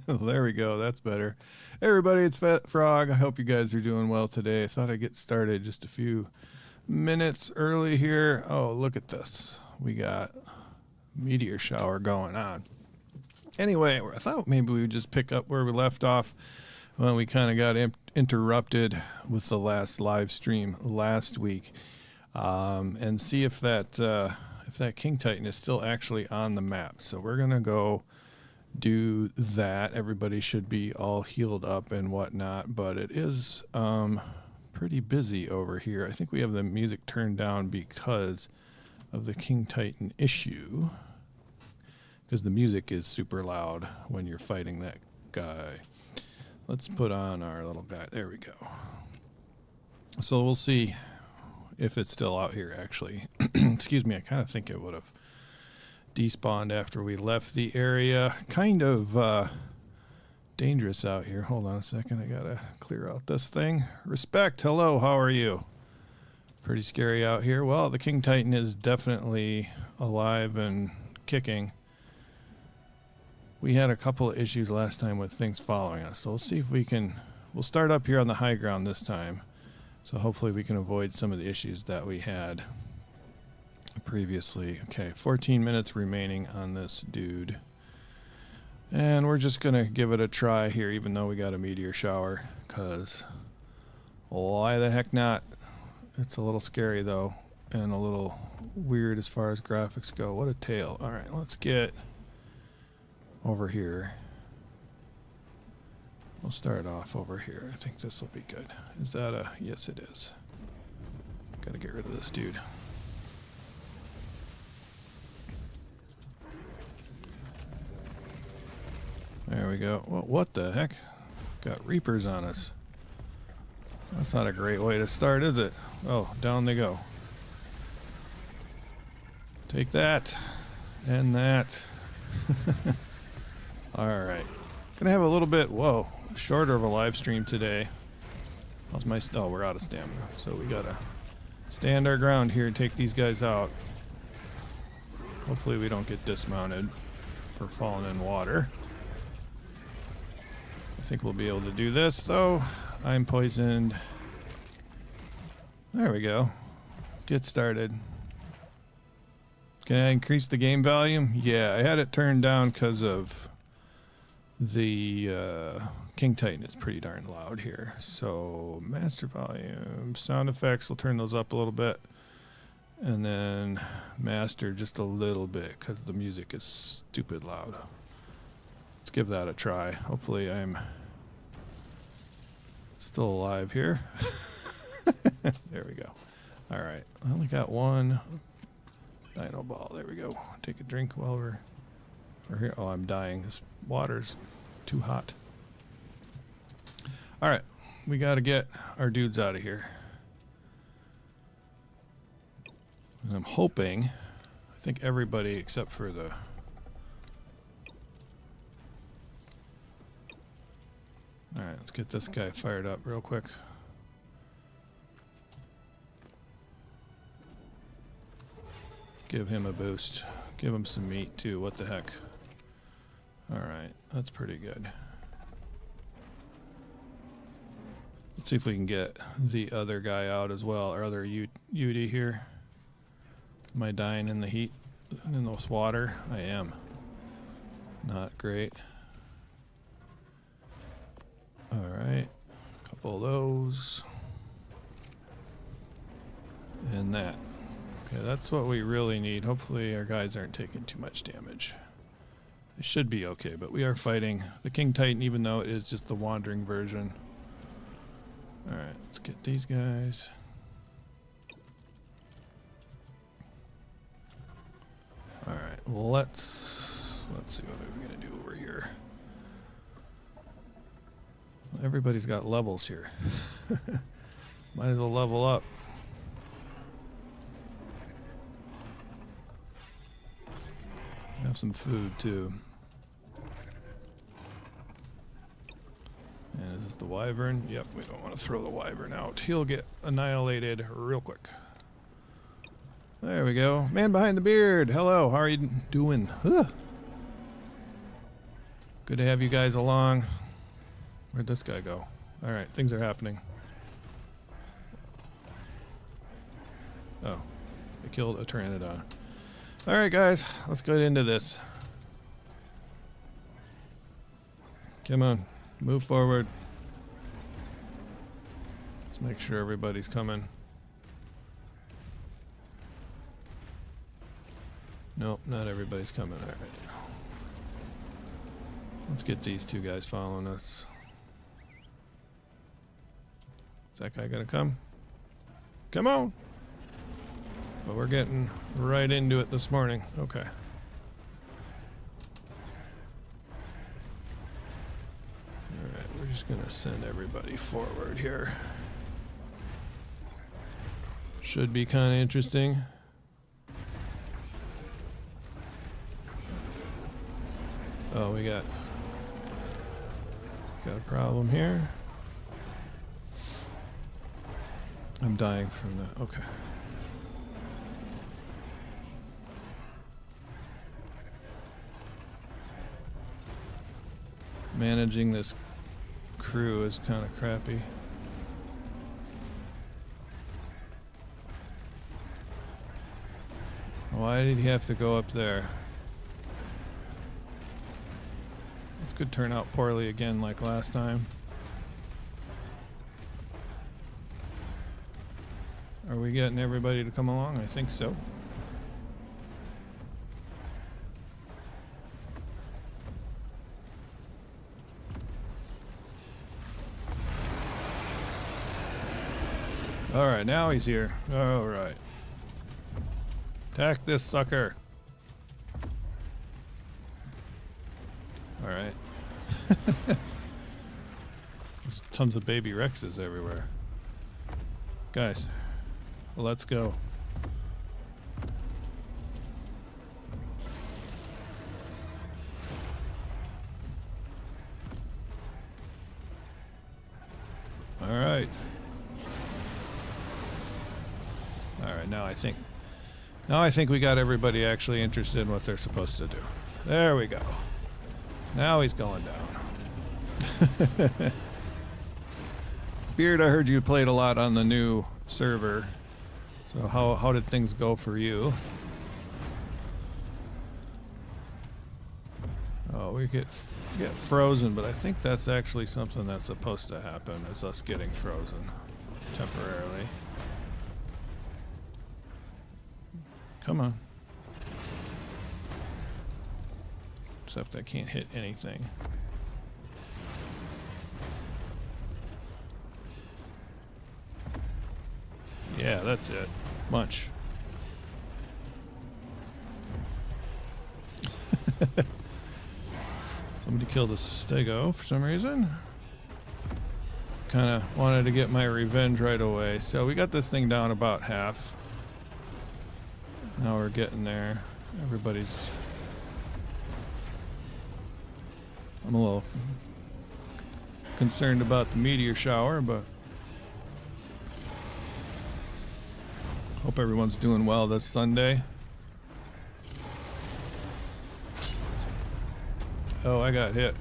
There we go. That's better. Hey everybody, it's Fat Frog. I hope you guys are doing well today. I thought I'd get started just a few minutes early here. Oh, look at this. We got meteor shower going on. Anyway, I thought maybe we would just pick up where we left off when we kind of got interrupted with the last live stream last week, and see if that King Titan is still actually on the map. So we're gonna go do that. Everybody should be all healed up and whatnot, but it is pretty busy over here. I think we have the music turned down because of the King Titan issue, because the music is super loud when you're fighting that guy. Let's put on our little guy. There we go. So we'll see if it's still out here actually. Excuse me, I kind of think it would have despawned after we left the area. Kind of dangerous out here. Hold on a second, I gotta clear out this thing. Respect, hello, how are you? Pretty scary out here. Well, the King Titan is definitely alive and kicking. We had a couple of issues last time with things following us, so we'll see if we'll start up here on the high ground this time. So hopefully we can avoid some of the issues that we had previously. Okay, 14 minutes remaining on this dude. And we're just going to give it a try here, even though we got a meteor shower, because why the heck not? It's a little scary, though, and a little weird as far as graphics go. What a tale. All right, let's get over here. We'll start off over here. I think this will be good. Is that a... Yes, it is. Gotta get rid of this dude. There we go. Well, what the heck? Got reapers on us. That's not a great way to start, is it? Oh, down they go. Take that. And that. Alright. Gonna have a little bit, whoa, shorter of a live stream today. How's my... Oh, we're out of stamina. So we gotta stand our ground here and take these guys out. Hopefully we don't get dismounted for falling in water. I think we'll be able to do this, though. I'm poisoned. There we go. Get started. Can I increase the game volume? Yeah, I had it turned down because of the King Titan. It's pretty darn loud here. So master volume, sound effects, we'll turn those up a little bit. And then master just a little bit because the music is stupid loud. Let's give that a try. Hopefully I'm still alive here. There we go. All right, I only got one dino ball. There we go. Take a drink while we're here. Oh, I'm dying. This water's too hot. All right, we got to get our dudes out of here. And I'm hoping, I think everybody except for the... All right, let's get this guy fired up real quick. Give him a boost. Give him some meat too. What the heck? All right, that's pretty good. Let's see if we can get the other guy out as well, our other UD here. Am I dying in the heat, in this water? I am. Not great. Alright, a couple of those. And that. Okay, that's what we really need. Hopefully our guys aren't taking too much damage. They should be okay, but we are fighting the King Titan, even though it is just the wandering version. Alright, let's get these guys. Alright, let's see what we're gonna do over here. Everybody's got levels here. Might as well level up. Have some food too. And is this the wyvern? Yep, we don't want to throw the wyvern out. He'll get annihilated real quick. There we go. Man behind the beard. Hello, how are you doing? Ugh. Good to have you guys along. Where'd this guy go? All right, things are happening. Oh, they killed a pteranodon. All right, guys, let's get into this. Come on, move forward. Let's make sure everybody's coming. Nope, not everybody's coming. All right. Let's get these two guys following us. Is that guy gonna come? Come on! Well, we're getting right into it this morning. Okay. Alright, we're just gonna send everybody forward here. Should be kind of interesting. Oh, we got a problem here. I'm dying from that. Okay. Managing this crew is kind of crappy. Why did he have to go up there? This could turn out poorly again like last time. Are we getting everybody to come along? I think so. All right, now he's here. All right. Attack this sucker. All right. There's tons of baby Rexes everywhere. Guys, let's go. All right. All right, now I think we got everybody actually interested in what they're supposed to do. There we go. Now he's going down. Beard, I heard you played a lot on the new server. So how did things go for you? Oh, we get frozen, but I think that's actually something that's supposed to happen, is us getting frozen temporarily. Come on. Except I can't hit anything. Yeah, that's it. Munch. Somebody killed a stego for some reason. Kind of wanted to get my revenge right away. So we got this thing down about half. Now we're getting there. Everybody's... I'm a little concerned about the meteor shower, but hope everyone's doing well this Sunday. Oh, I got hit.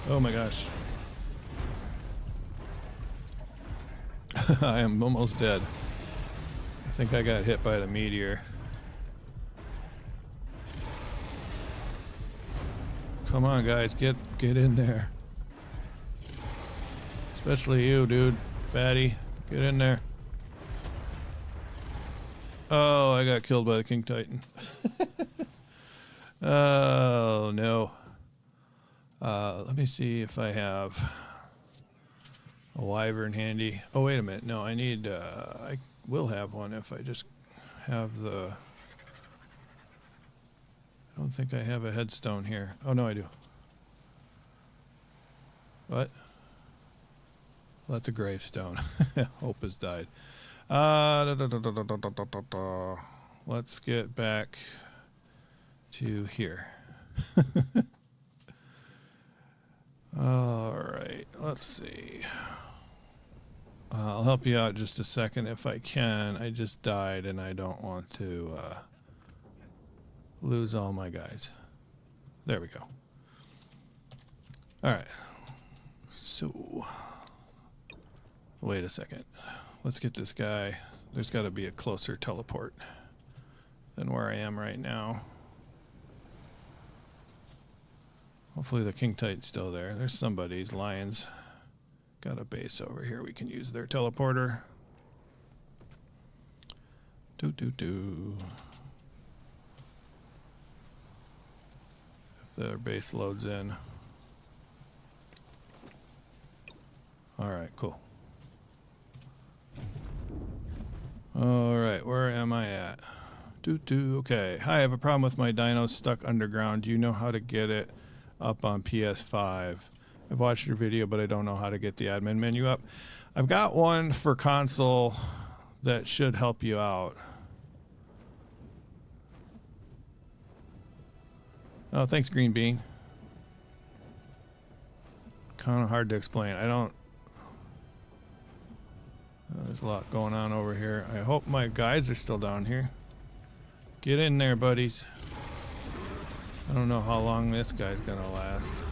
Oh my gosh. I am almost dead. I think I got hit by the meteor. Come on, guys, get in there. Especially you, dude. Fatty, get in there. Oh, I got killed by the King Titan. Oh, no. Let me see if I have a wyvern handy. Oh, wait a minute. No, I need... I will have one if I just have the... I don't think I have a headstone here. Oh, no, I do. What? Well, that's a gravestone. Hope has died. Let's get back to here. All right, let's see. I'll help you out just a second if I can. I just died and I don't want to lose all my guys. There we go. All right. So, wait a second. Let's get this guy. There's got to be a closer teleport than where I am right now. Hopefully the King Titan's still there. There's somebody's lions. Got a base over here. We can use their teleporter. Do. If their base loads in. Alright, cool. Alright, where am I at? Okay. Hi, I have a problem with my dino stuck underground. Do you know how to get it up on PS5? I've watched your video, but I don't know how to get the admin menu up. I've got one for console that should help you out. Oh, thanks, Green Bean. Kind of hard to explain. I don't... there's a lot going on over here. I hope my guides are still down here. Get in there, buddies. I don't know how long this guy's gonna last.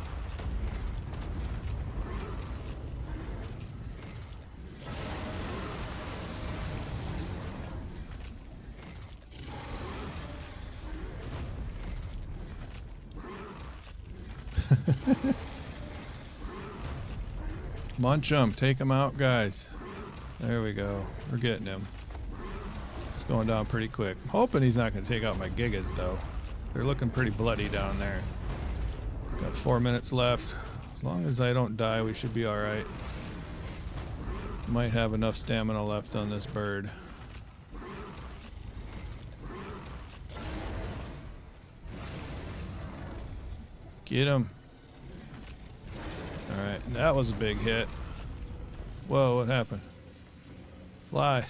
Munch him. Take him out, guys. There we go. We're getting him. It's going down pretty quick. I'm hoping he's not going to take out my gigas, though. They're looking pretty bloody down there. Got 4 minutes left. As long as I don't die, we should be alright. Might have enough stamina left on this bird. Get him. Alright, that was a big hit. Whoa, what happened? Fly.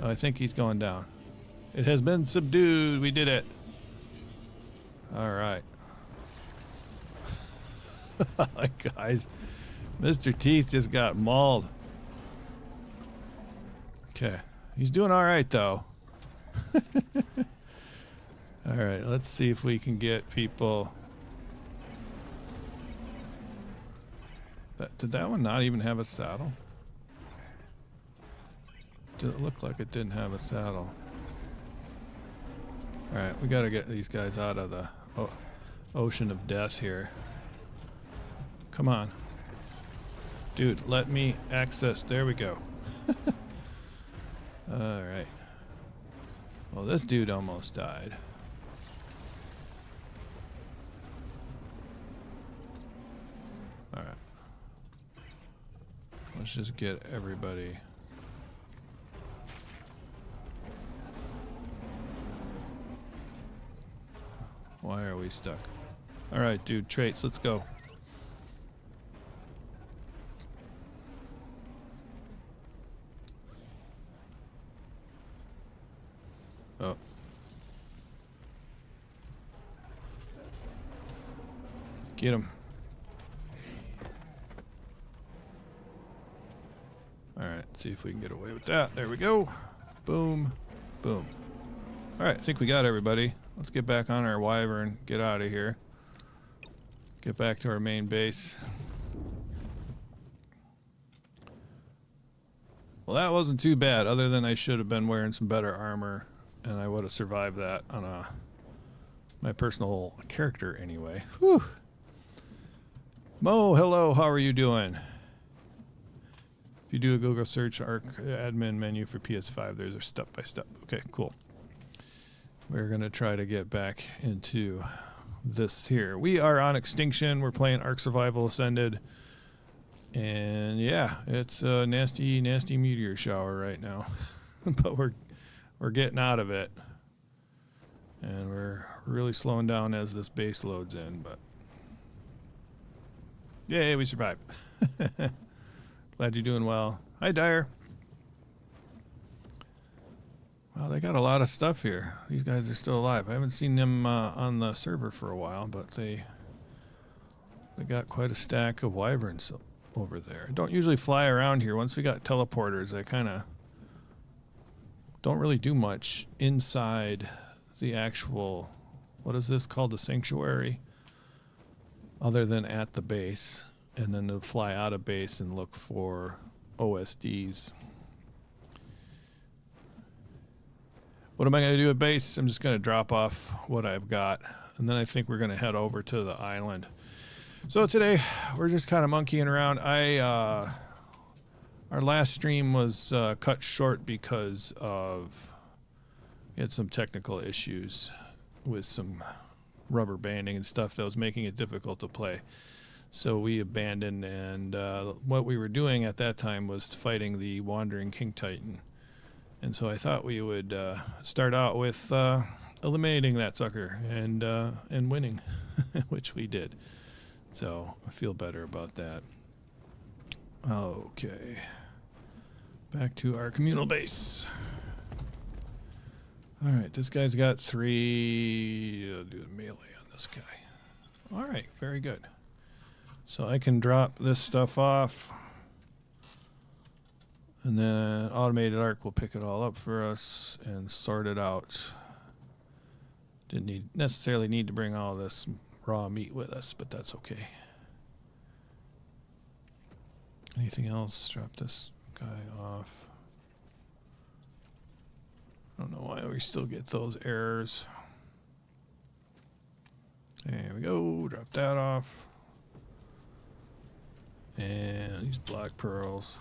Oh, I think he's going down. It has been subdued. We did it. Alright. Guys, Mr. Teeth just got mauled. Okay. He's doing alright, though. Alright, let's see if we can get people... Did that one not even have a saddle? Did it look like it didn't have a saddle? Alright, we gotta get these guys out of the ocean of death here. Come on. Dude, let me access. There we go. Alright. Well, this dude almost died. Alright. Let's just get everybody. Why are we stuck? Alright, dude, traits, let's go. Oh. Get him. Alright, let's see if we can get away with that. There we go. Boom. Boom. Alright, I think we got everybody. Let's get back on our wyvern, get out of here. Get back to our main base. Well, that wasn't too bad, other than I should have been wearing some better armor, and I would have survived that on my personal character anyway. Whew. Mo, hello, how are you doing? If you do a Google search, Ark admin menu for PS5, there's a step-by-step. Okay, cool. We're going to try to get back into this here. We are on Extinction. We're playing Ark Survival Ascended. And yeah, it's a nasty, nasty meteor shower right now. But we're getting out of it. And we're really slowing down as this base loads in. But yay, we survived. Glad you're doing well. Hi, Dyer. Well, they got a lot of stuff here. These guys are still alive. I haven't seen them on the server for a while, but they got quite a stack of wyverns over there. I don't usually fly around here. Once we got teleporters, I kind of don't really do much inside the actual, what is this called, the sanctuary? other than at the base, and then to fly out of base and look for OSDs. What am I going to do at base? I'm just going to drop off what I've got, and then I think we're going to head over to the island. So today we're just kind of monkeying around. Our last stream was cut short because of we had some technical issues with some rubber banding and stuff that was making it difficult to play. So we abandoned, and what we were doing at that time was fighting the Wandering King Titan. And so I thought we would start out with eliminating that sucker and winning, which we did. So I feel better about that. Okay. Back to our communal base. All right, this guy's got 3. I'll do the melee on this guy. All right, very good. So I can drop this stuff off, and then automated Ark will pick it all up for us and sort it out. Didn't necessarily need to bring all this raw meat with us, but that's okay. Anything else? Drop this guy off. I don't know why we still get those errors. There we go. Drop that off. And these black pearls.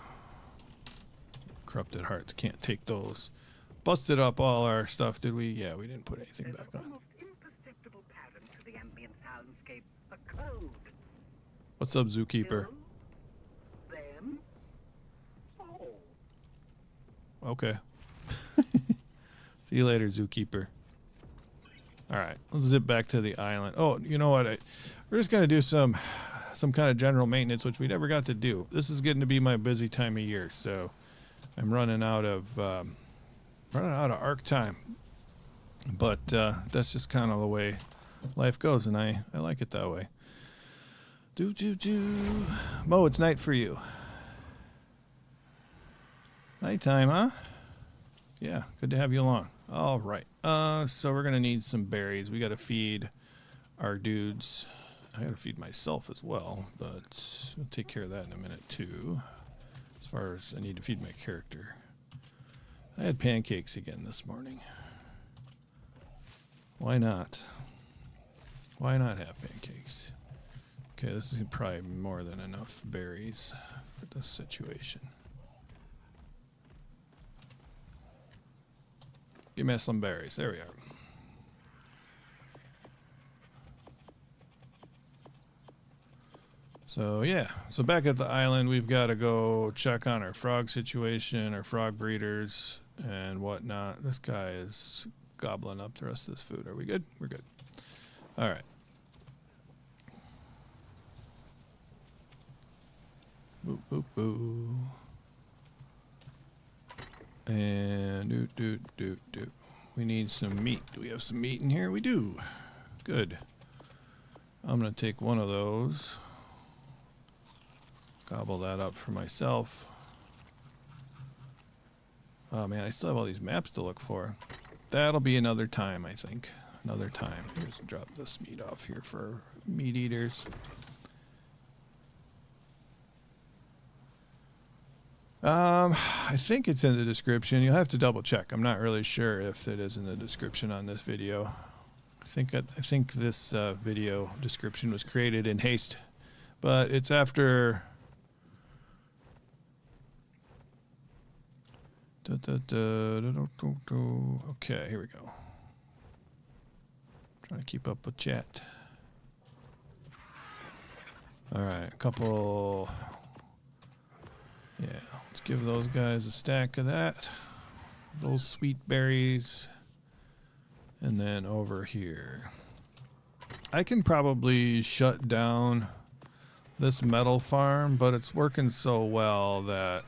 Corrupted hearts. Can't take those. Busted up all our stuff, did we? Yeah, we didn't put anything back on. Imperceptible pattern to the ambient soundscape. A code. What's up, Zookeeper? Them. Oh. Okay. See you later, Zookeeper. All right, let's zip back to the island. Oh, you know what? We're just gonna do some kind of general maintenance, which we never got to do. This is getting to be my busy time of year, so I'm running out of Ark time. But that's just kind of the way life goes, and I like it that way. Mo, it's night for you. Nighttime, huh? Yeah, good to have you along. All right. So we're gonna need some berries. We gotta feed our dudes. I gotta feed myself as well, but we'll take care of that in a minute too. As far as I need to feed my character. I had pancakes again this morning. Why not? Why not have pancakes? Okay, this is probably more than enough berries for this situation. Give me some berries. There we are. So yeah, so back at the island, we've got to go check on our frog situation, our frog breeders, and whatnot. This guy is gobbling up the rest of this food. Are we good? We're good. All right. Boop, boop, boo. And do. We need some meat. Do we have some meat in here? We do. Good. I'm going to take one of those. Gobble that up for myself. Oh man, I still have all these maps to look for. That'll be another time, I think. Another time. Here's drop this meat off here for meat eaters. I think it's in the description. You'll have to double check. I'm not really sure if it is in the description on this video. I think this video description was created in haste, but it's after. Okay, here we go. Trying to keep up with chat. All right, a couple. Yeah, let's give those guys a stack of that. Those sweet berries. And then over here. I can probably shut down this metal farm, but it's working so well that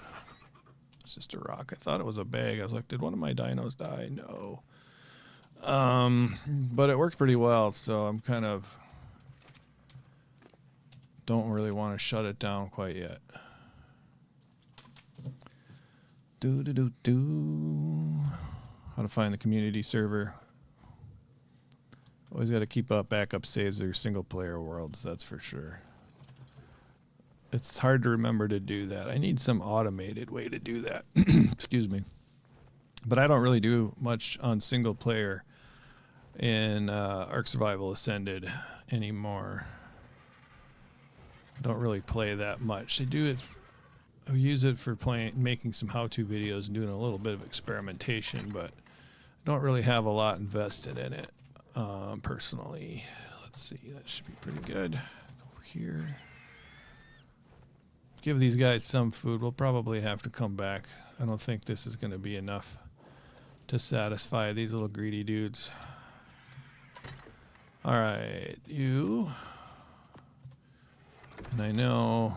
it's just a rock. I thought it was a bag. I was like, did one of my dinos die? No. But it works pretty well, so I'm kind of don't really want to shut it down quite yet. How to find the community server. Always got to keep up backup saves or single player worlds, that's for sure. It's hard to remember to do that. I need some automated way to do that. Excuse me. But I don't really do much on single player in Ark Survival Ascended anymore. I don't really play that much. I do it. I use it for making some how-to videos and doing a little bit of experimentation, but I don't really have a lot invested in it personally. Let's see. That should be pretty good. Over here. Give these guys some food. We'll probably have to come back. I don't think this is going to be enough to satisfy these little greedy dudes. All right, you. And I know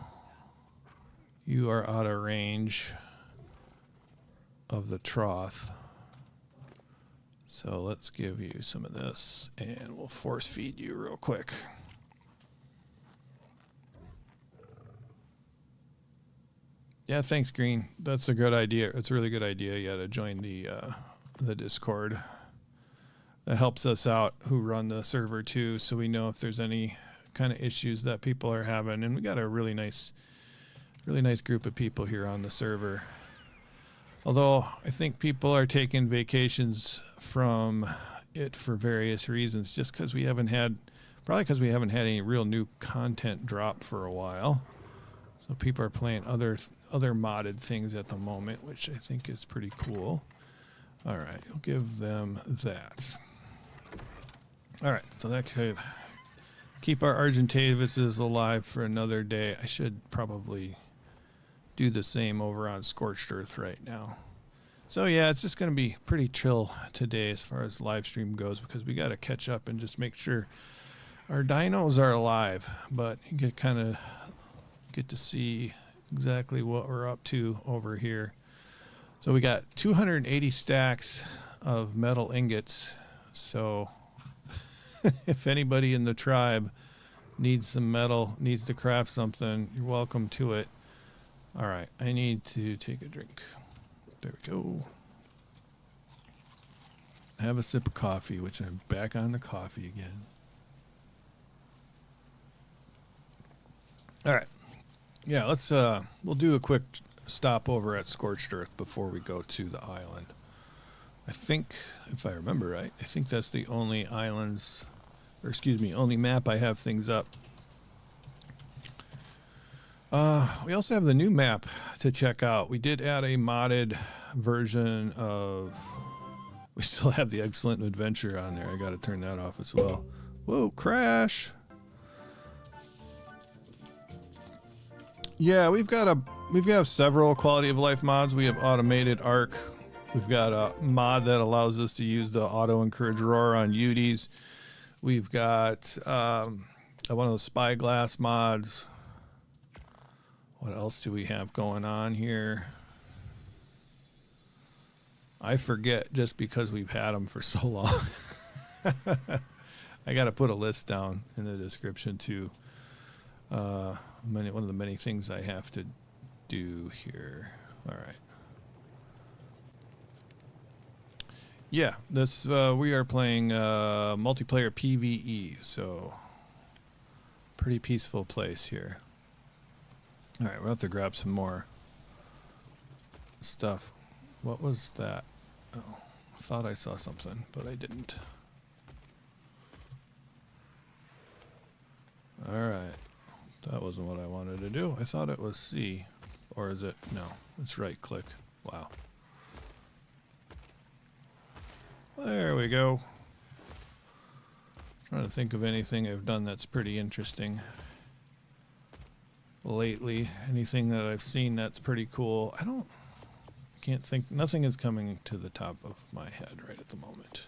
you are out of range of the trough. So let's give you some of this and we'll force feed you real quick. Yeah, thanks, Green. That's a good idea. It's a really good idea. You got to join the Discord. That helps us out who run the server too, so we know if there's any kind of issues that people are having. And we got a really nice group of people here on the server. Although I think people are taking vacations from it for various reasons, just because we haven't had, probably because we haven't had any real new content drop for a while. So people are playing other modded things at the moment, which I think is pretty cool. All right, we'll give them that. All right, so that could keep our Argentavises alive for another day. I should probably do the same over on Scorched Earth right now. So yeah, it's just going to be pretty chill today as far as live stream goes, because we got to catch up and just make sure our dinos are alive. But you get to see exactly what we're up to over here. So we got 280 stacks of metal ingots. So if anybody in the tribe needs some metal, needs to craft something, you're welcome to it. All right, I need to take a drink. There we go. Have a sip of coffee, which I'm back on the coffee again. All right. Yeah, let's we'll do a quick stop over at Scorched Earth before we go to the island. I think, if I remember right, I think that's the only islands, or excuse me, only map I have things up. We also have the new map to check out. We did add a modded version of, we still have the Excellent Adventure on there. I got to turn that off as well. Whoa, crash. Yeah, we've got several quality of life mods. We have automated Ark. We've got a mod that allows us to use the auto encourage roar on UDs. We've got one of the spyglass mods. What else do we have going on here? I forget just because we've had them for so long. I got to put a list down in the description too. One of the many things I have to do here. All right. Yeah, this we are playing multiplayer PvE, so pretty peaceful place here. All right, we'll have to grab some more stuff. What was that? Oh, I thought I saw something, but I didn't. All right. That wasn't what I wanted to do. I thought it was C. Or is it? No, it's right click. Wow. There we go. Trying to think of anything I've done that's pretty interesting lately. Anything that I've seen that's pretty cool. Can't think. Nothing is coming to the top of my head right at the moment.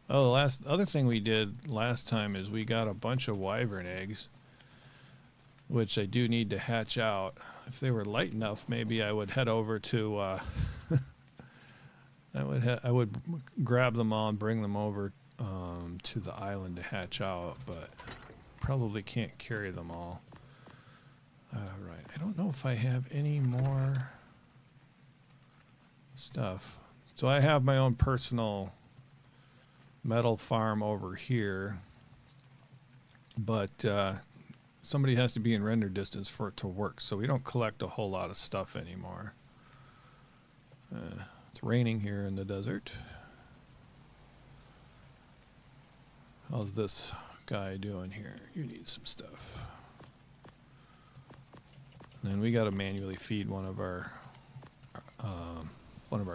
Oh, the other thing we did last time is we got a bunch of wyvern eggs, which I do need to hatch out. If they were light enough, maybe I would head over to. I would grab them all and bring them over to the island to hatch out, but probably can't carry them all. Right. I don't know if I have any more stuff. So I have my own personal metal farm over here, but somebody has to be in render distance for it to work, so we don't collect a whole lot of stuff anymore. It's raining here in the desert. How's this guy doing here? You need some stuff. And then we got to manually feed one of our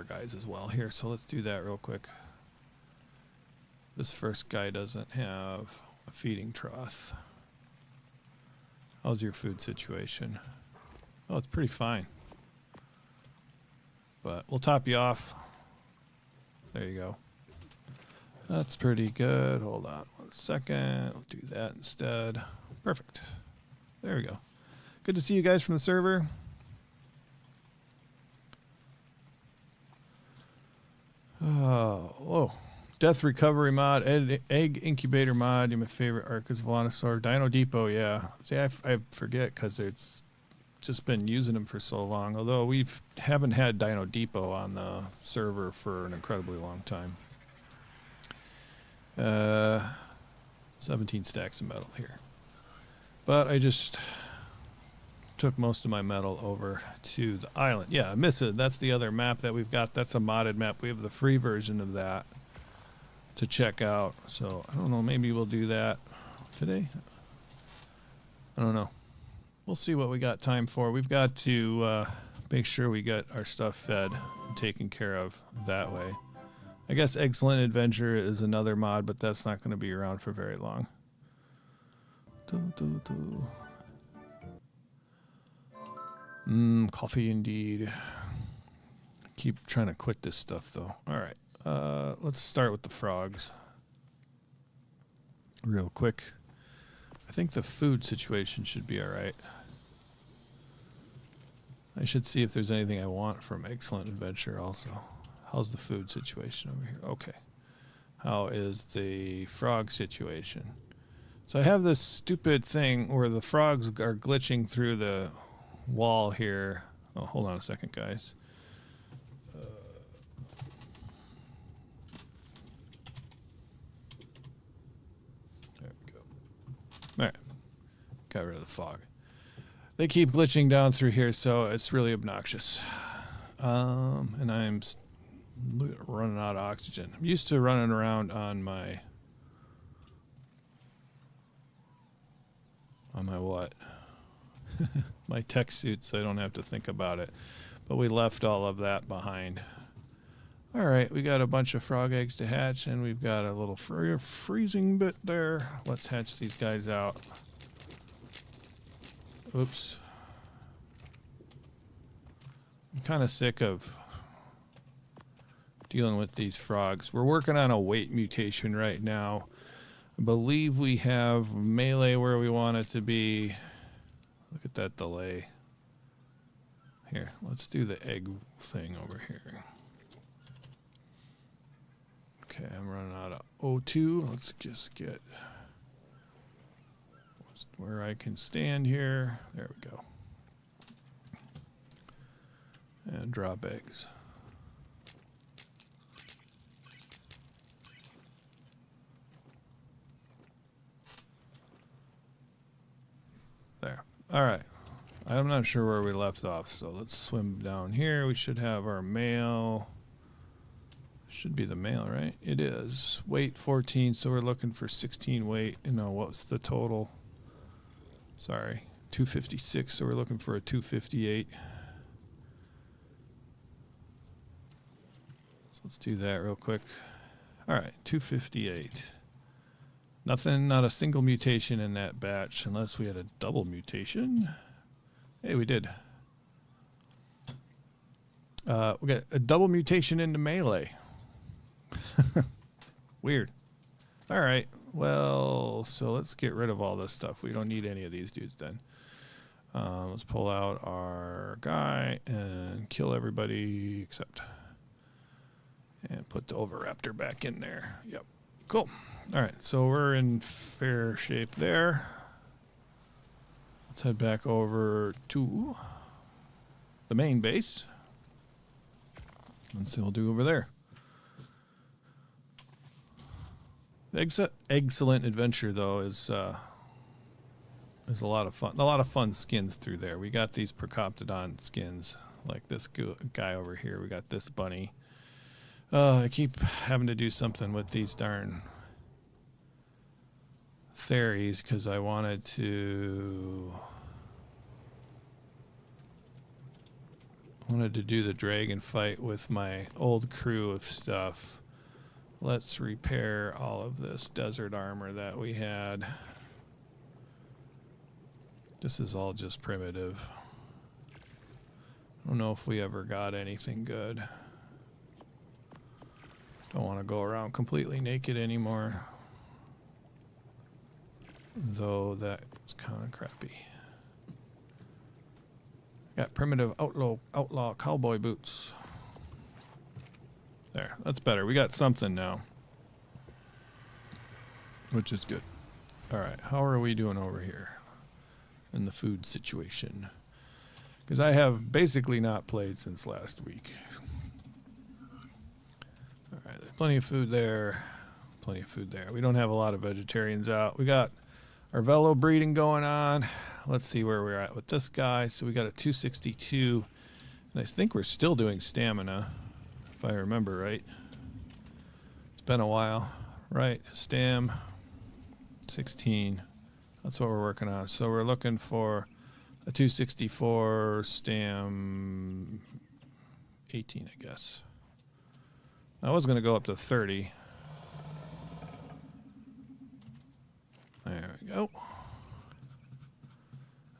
guys as well here, so let's do that real quick. This first guy doesn't have a feeding trough. How's your food situation? Oh, it's pretty fine. But we'll top you off. There you go. That's pretty good. Hold on 1 second. We'll do that instead. Perfect. There we go. Good to see you guys from the server. Oh, Death Recovery mod, Egg Incubator mod. You're my favorite Ark Survival Ascended. Dino Depot, yeah. See, I forget because it's just been using them for so long. Although we haven't had Dino Depot on the server for an incredibly long time. 17 stacks of metal here. But I just took most of my metal over to the island. Yeah, I miss it. That's the other map that we've got. That's a modded map. We have the free version of that to check out. So I don't know, maybe we'll do that today. I don't know. We'll see what we got time for. We've got to make sure we get our stuff fed and taken care of that way. I guess Excellent Adventure is another mod, but that's not going to be around for very long. Coffee indeed. Keep trying to quit this stuff though. All right. Let's start with the frogs real quick. I think the food situation should be all right. I should see if there's anything I want from Excellent Adventure also. How's the food situation over here? Okay. How is the frog situation? So I have this stupid thing where the frogs are glitching through the wall here. Oh, hold on a second, guys. There we go. All right. Got rid of the fog. They keep glitching down through here, so it's really obnoxious. And I'm running out of oxygen. I'm used to running around on my what? My tech suit, so I don't have to think about it. But we left all of that behind. All right, we got a bunch of frog eggs to hatch, and we've got a little freezing bit there. Let's hatch these guys out. Oops. I'm kind of sick of dealing with these frogs. We're working on a weight mutation right now. I believe we have melee where we want it to be. Look at that delay. Here, let's do the egg thing over here. Okay, I'm running out of O2. Let's just get where I can stand here. There we go. And drop eggs. There. All right. I'm not sure where we left off, so let's swim down here. We should have our male. Should be the male, right? It is. Weight 14, so we're looking for 16 weight. You know, what's the total? Sorry, 256, so we're looking for a 258. So let's do that real quick. All right, 258. Nothing, not a single mutation in that batch, unless we had a double mutation. Hey, we did. We got a double mutation into melee. Weird. All right. Well, so let's get rid of all this stuff. We don't need any of these dudes then. Let's pull out our guy and kill everybody except. And put the Oviraptor back in there. Yep. Cool. All right. So we're in fair shape there. Let's head back over to the main base. Let's see what we'll do over there. Excellent Adventure, though, is a lot of fun. A lot of fun skins through there. We got these Procoptodon skins, like this guy over here. We got this bunny. I keep having to do something with these darn Theries because I wanted to do the dragon fight with my old crew of stuff. Let's repair all of this desert armor that we had. This is all just primitive. I don't know if we ever got anything good. Don't want to go around completely naked anymore. Though that's kind of crappy. Got primitive outlaw cowboy boots. There, that's better. We got something now, which is good. All right, how are we doing over here in the food situation? Because I have basically not played since last week. All right, there's plenty of food there. Plenty of food there. We don't have a lot of vegetarians out. We got our velo breeding going on. Let's see where we're at with this guy. So we got a 262, and I think we're still doing stamina, if I remember right. It's been a while, right? Stam 16. That's what we're working on. So we're looking for a 264 stam 18, I guess. I was going to go up to 30. There we go.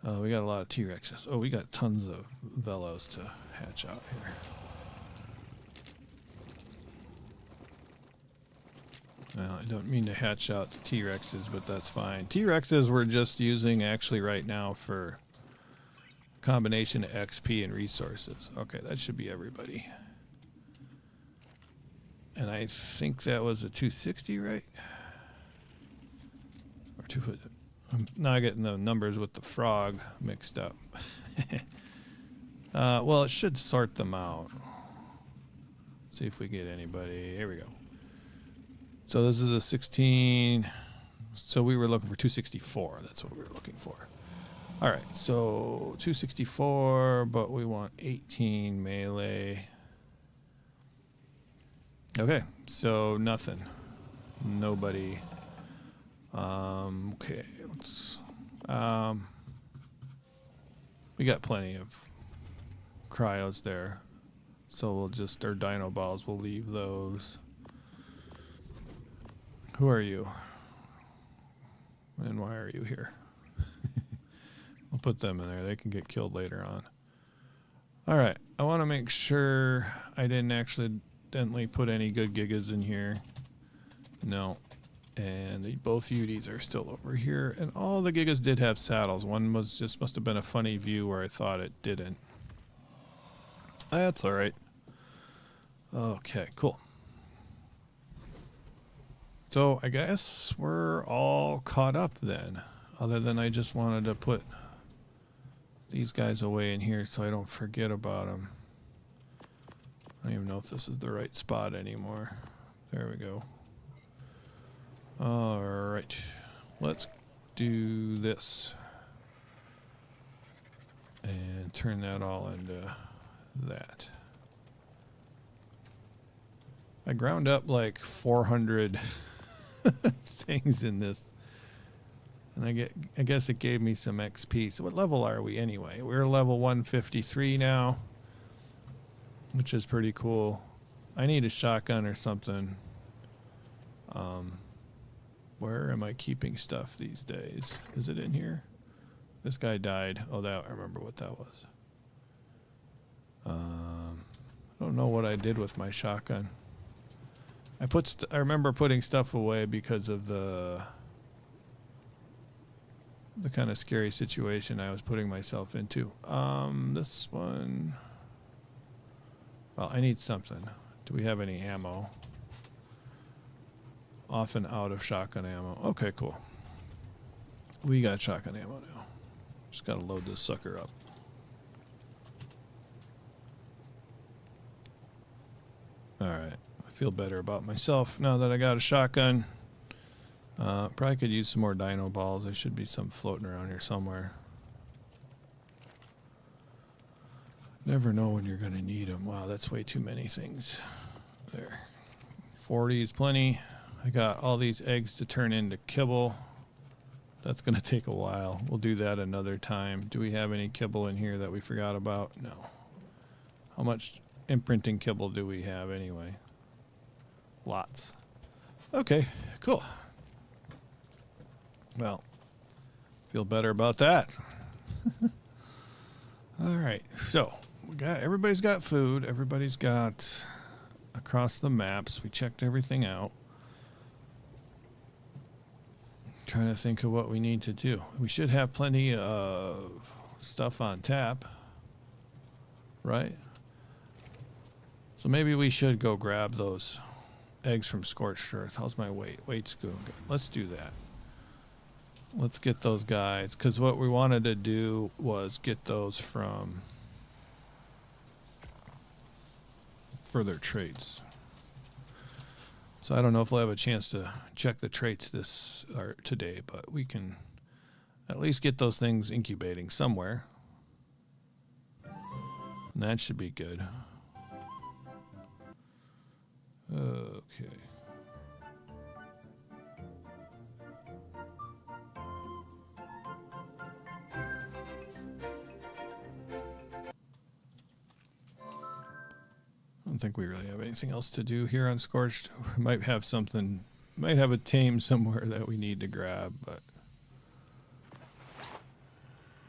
Oh, we got a lot of T-Rexes. Oh, we got tons of velos to hatch out here. Well, I don't mean to hatch out the T-Rexes, but that's fine. T-Rexes we're just using actually right now for combination of XP and resources. Okay, that should be everybody. And I think that was a 260, right? Or 200. I'm now getting the numbers with the frog mixed up. Well, it should sort them out. See if we get anybody. Here we go. So this is a 16. So we were looking for 264. That's what we were looking for. All right, so 264, but we want 18 melee. Okay, so nothing. Nobody. Okay, let's. We got plenty of cryos there, so we'll just our dino balls. We'll leave those. Who are you? And why are you here? I'll put them in there. They can get killed later on. All right, I want to make sure I didn't accidentally put any good gigas in here. No. And both UDs are still over here. And all the gigas did have saddles. One was just must have been a funny view where I thought it didn't. That's all right. Okay, cool. So I guess we're all caught up then. Other than I just wanted to put these guys away in here so I don't forget about them. I don't even know if this is the right spot anymore. There we go. All right, let's do this and turn that all into that. I ground up like 400 things in this, and I guess it gave me some XP. So what level are we anyway? We're level 153 now, which is pretty cool. I need a shotgun or something. Where am I keeping stuff these days? Is it in here? This guy died. Oh, that I remember what that was. I don't know what I did with my shotgun. I remember putting stuff away because of the kind of scary situation I was putting myself into. This one. Well, I need something. Do we have any ammo? Often out of shotgun ammo. Okay, cool. We got shotgun ammo now. Just got to load this sucker up. All right. I feel better about myself now that I got a shotgun. Probably could use some more dino balls. There should be some floating around here somewhere. Never know when you're going to need them. Wow, that's way too many things. There. 40 is plenty. I got all these eggs to turn into kibble. That's going to take a while. We'll do that another time. Do we have any kibble in here that we forgot about? No. How much imprinting kibble do we have anyway? Lots. Okay, cool. Well, feel better about that. All right, so everybody's got food. Everybody's got across the maps. We checked everything out. Trying to think of what we need to do. We should have plenty of stuff on tap, right? So maybe we should go grab those eggs from Scorched Earth. How's my weight? Weight's good. Let's do that. Let's get those guys, because what we wanted to do was get those for their traits. So I don't know if we'll have a chance to check the traits today, but we can at least get those things incubating somewhere. And that should be good. Okay. I don't think we really have anything else to do here on Scorched. We might have a tame somewhere that we need to grab, but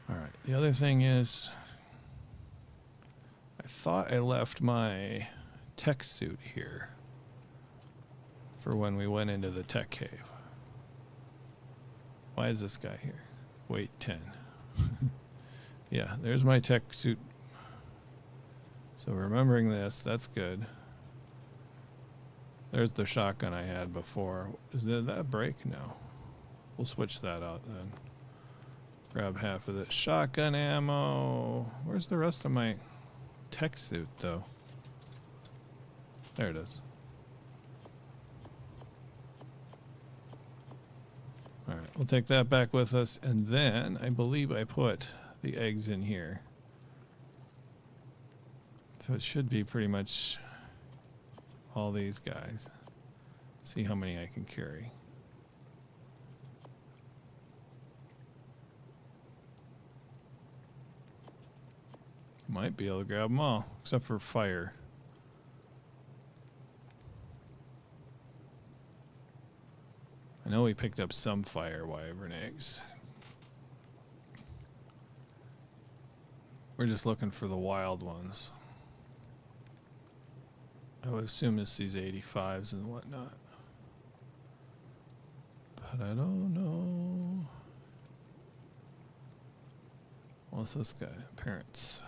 all right. The other thing is, I thought I left my tech suit here for when we went into the tech cave. Why is this guy here? Weight 10. Yeah, there's my tech suit. So remembering this, that's good. There's the shotgun I had before. Did that break? No. We'll switch that out then. Grab half of this shotgun ammo. Where's the rest of my tech suit though? There it is. Alright, we'll take that back with us, and then I believe I put the eggs in here. So it should be pretty much all these guys. See how many I can carry. Might be able to grab them all, except for fire. I know we picked up some fire wyvern eggs. We're just looking for the wild ones. I would assume it's these 85s and whatnot. But I don't know. What's this guy? Parents.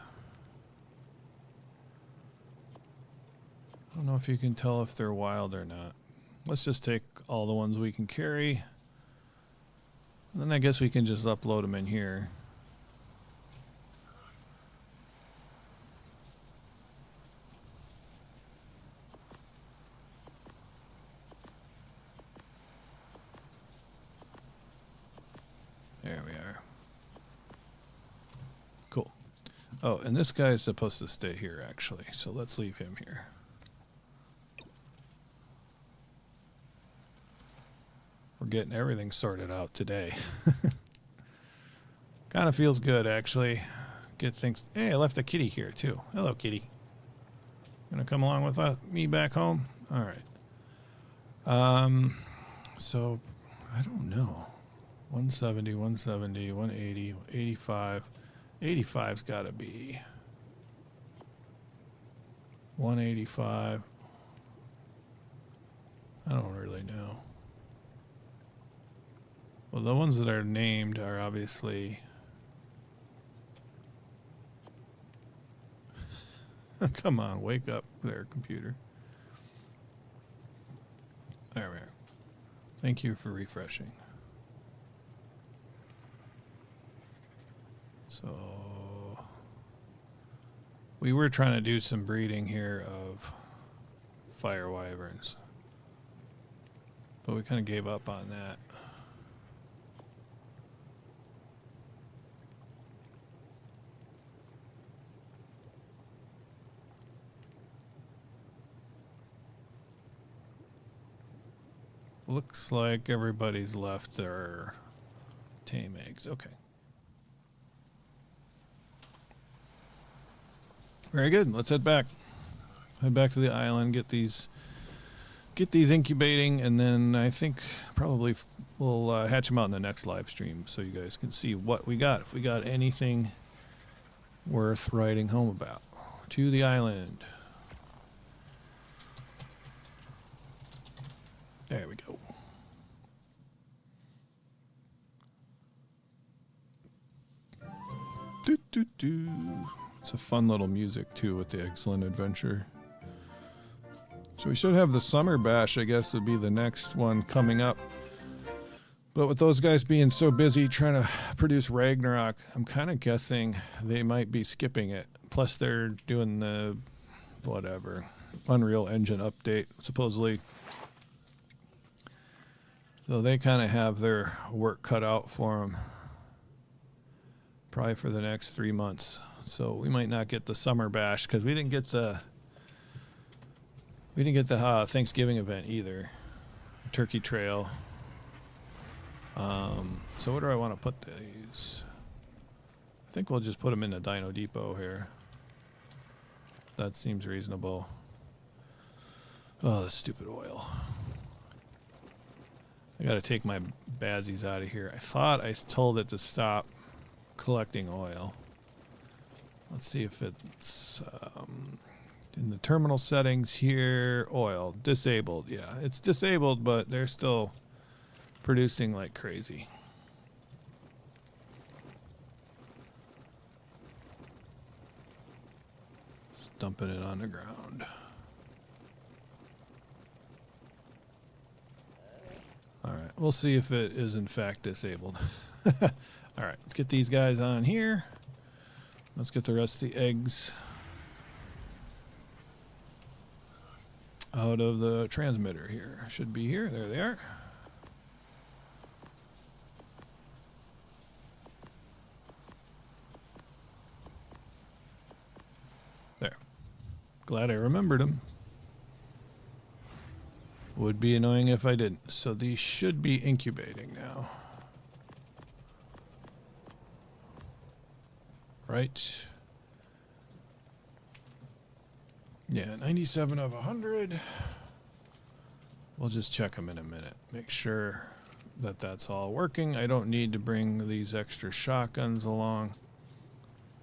I don't know if you can tell if they're wild or not. Let's just take all the ones we can carry. And then I guess we can just upload them in here. There we are. Cool. Oh, and this guy is supposed to stay here, actually. So let's leave him here. We're getting everything sorted out today. Kind of feels good, actually. Get things... Hey, I left a kitty here, too. Hello, kitty. Gonna come along with me back home? All right. So, I don't know. 170, 170, 180, 85. 85's got to be 185. I don't really know. Well, the ones that are named are obviously... Come on, wake up there, computer. There we are. Thank you for refreshing. So we were trying to do some breeding here of fire wyverns, but we kind of gave up on that. Looks like everybody's left their tame eggs. Okay. Very good. Let's head back. Head back to the island, get these incubating, and then I think probably we'll hatch them out in the next live stream so you guys can see what we got. If we got anything worth writing home about. To the island. There we go. Do, do, do. It's a fun little music too with the excellent adventure. So we should have the summer bash, I guess, would be the next one coming up. But with those guys being so busy trying to produce Ragnarok, I'm kind of guessing they might be skipping it. Plus they're doing the whatever Unreal Engine update supposedly. So they kind of have their work cut out for them. Probably for the next 3 months. So we might not get the summer bash because we didn't get the Thanksgiving event either. Turkey Trail. So where do I want to put these? I think we'll just put them in the Dino Depot here. That seems reasonable. Oh, the stupid oil. I gotta take my badsies out of here. I thought I told it to stop collecting oil. Let's see if it's in the terminal settings here. Oil disabled. Yeah, it's disabled, but they're still producing like crazy. Just dumping it on the ground. All right, we'll see if it is in fact disabled. All right, let's get these guys on here. Let's get the rest of the eggs out of the transmitter here. Should be here. There they are. There. Glad I remembered them. Would be annoying if I didn't. So these should be incubating now. Right. Yeah, 97 of 100. We'll just check them in a minute. Make sure that that's all working. I don't need to bring these extra shotguns along.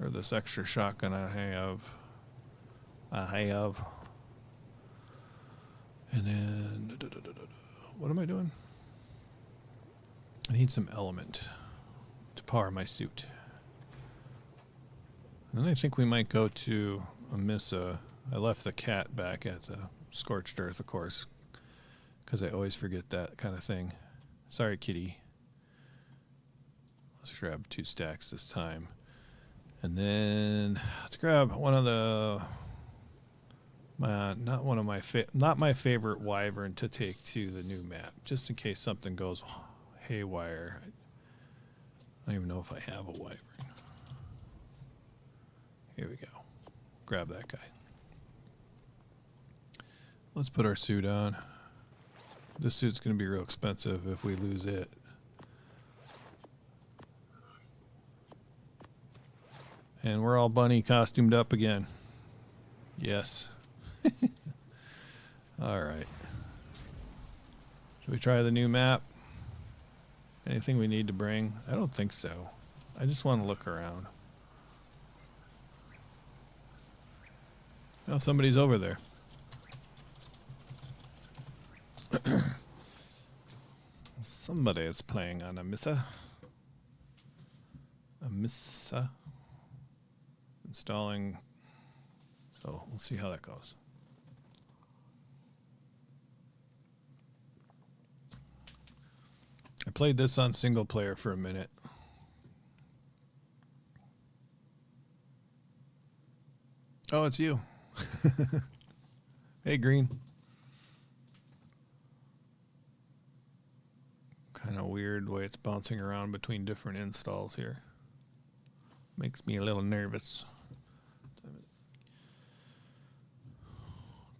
Or this extra shotgun I have. And then, what am I doing? I need some element to power my suit. And then I think we might go to Amissa. I left the cat back at the Scorched Earth, of course, because I always forget that kind of thing. Sorry, kitty. Let's grab 2 stacks this time. And then let's grab one of the... not my favorite wyvern to take to the new map, just in case something goes haywire. I don't even know if I have a wyvern. Here we go. Grab that guy. Let's put our suit on. This suit's going to be real expensive if we lose it. And we're all bunny costumed up again. Yes. All right. Should we try the new map? Anything we need to bring? I don't think so. I just want to look around. Oh, somebody's over there. Somebody is playing on Amissa. Installing. So we'll see how that goes. I played this on single player for a minute. Oh, it's you. Hey, Green. kind of weird the way it's bouncing around between different installs here. Makes me a little nervous.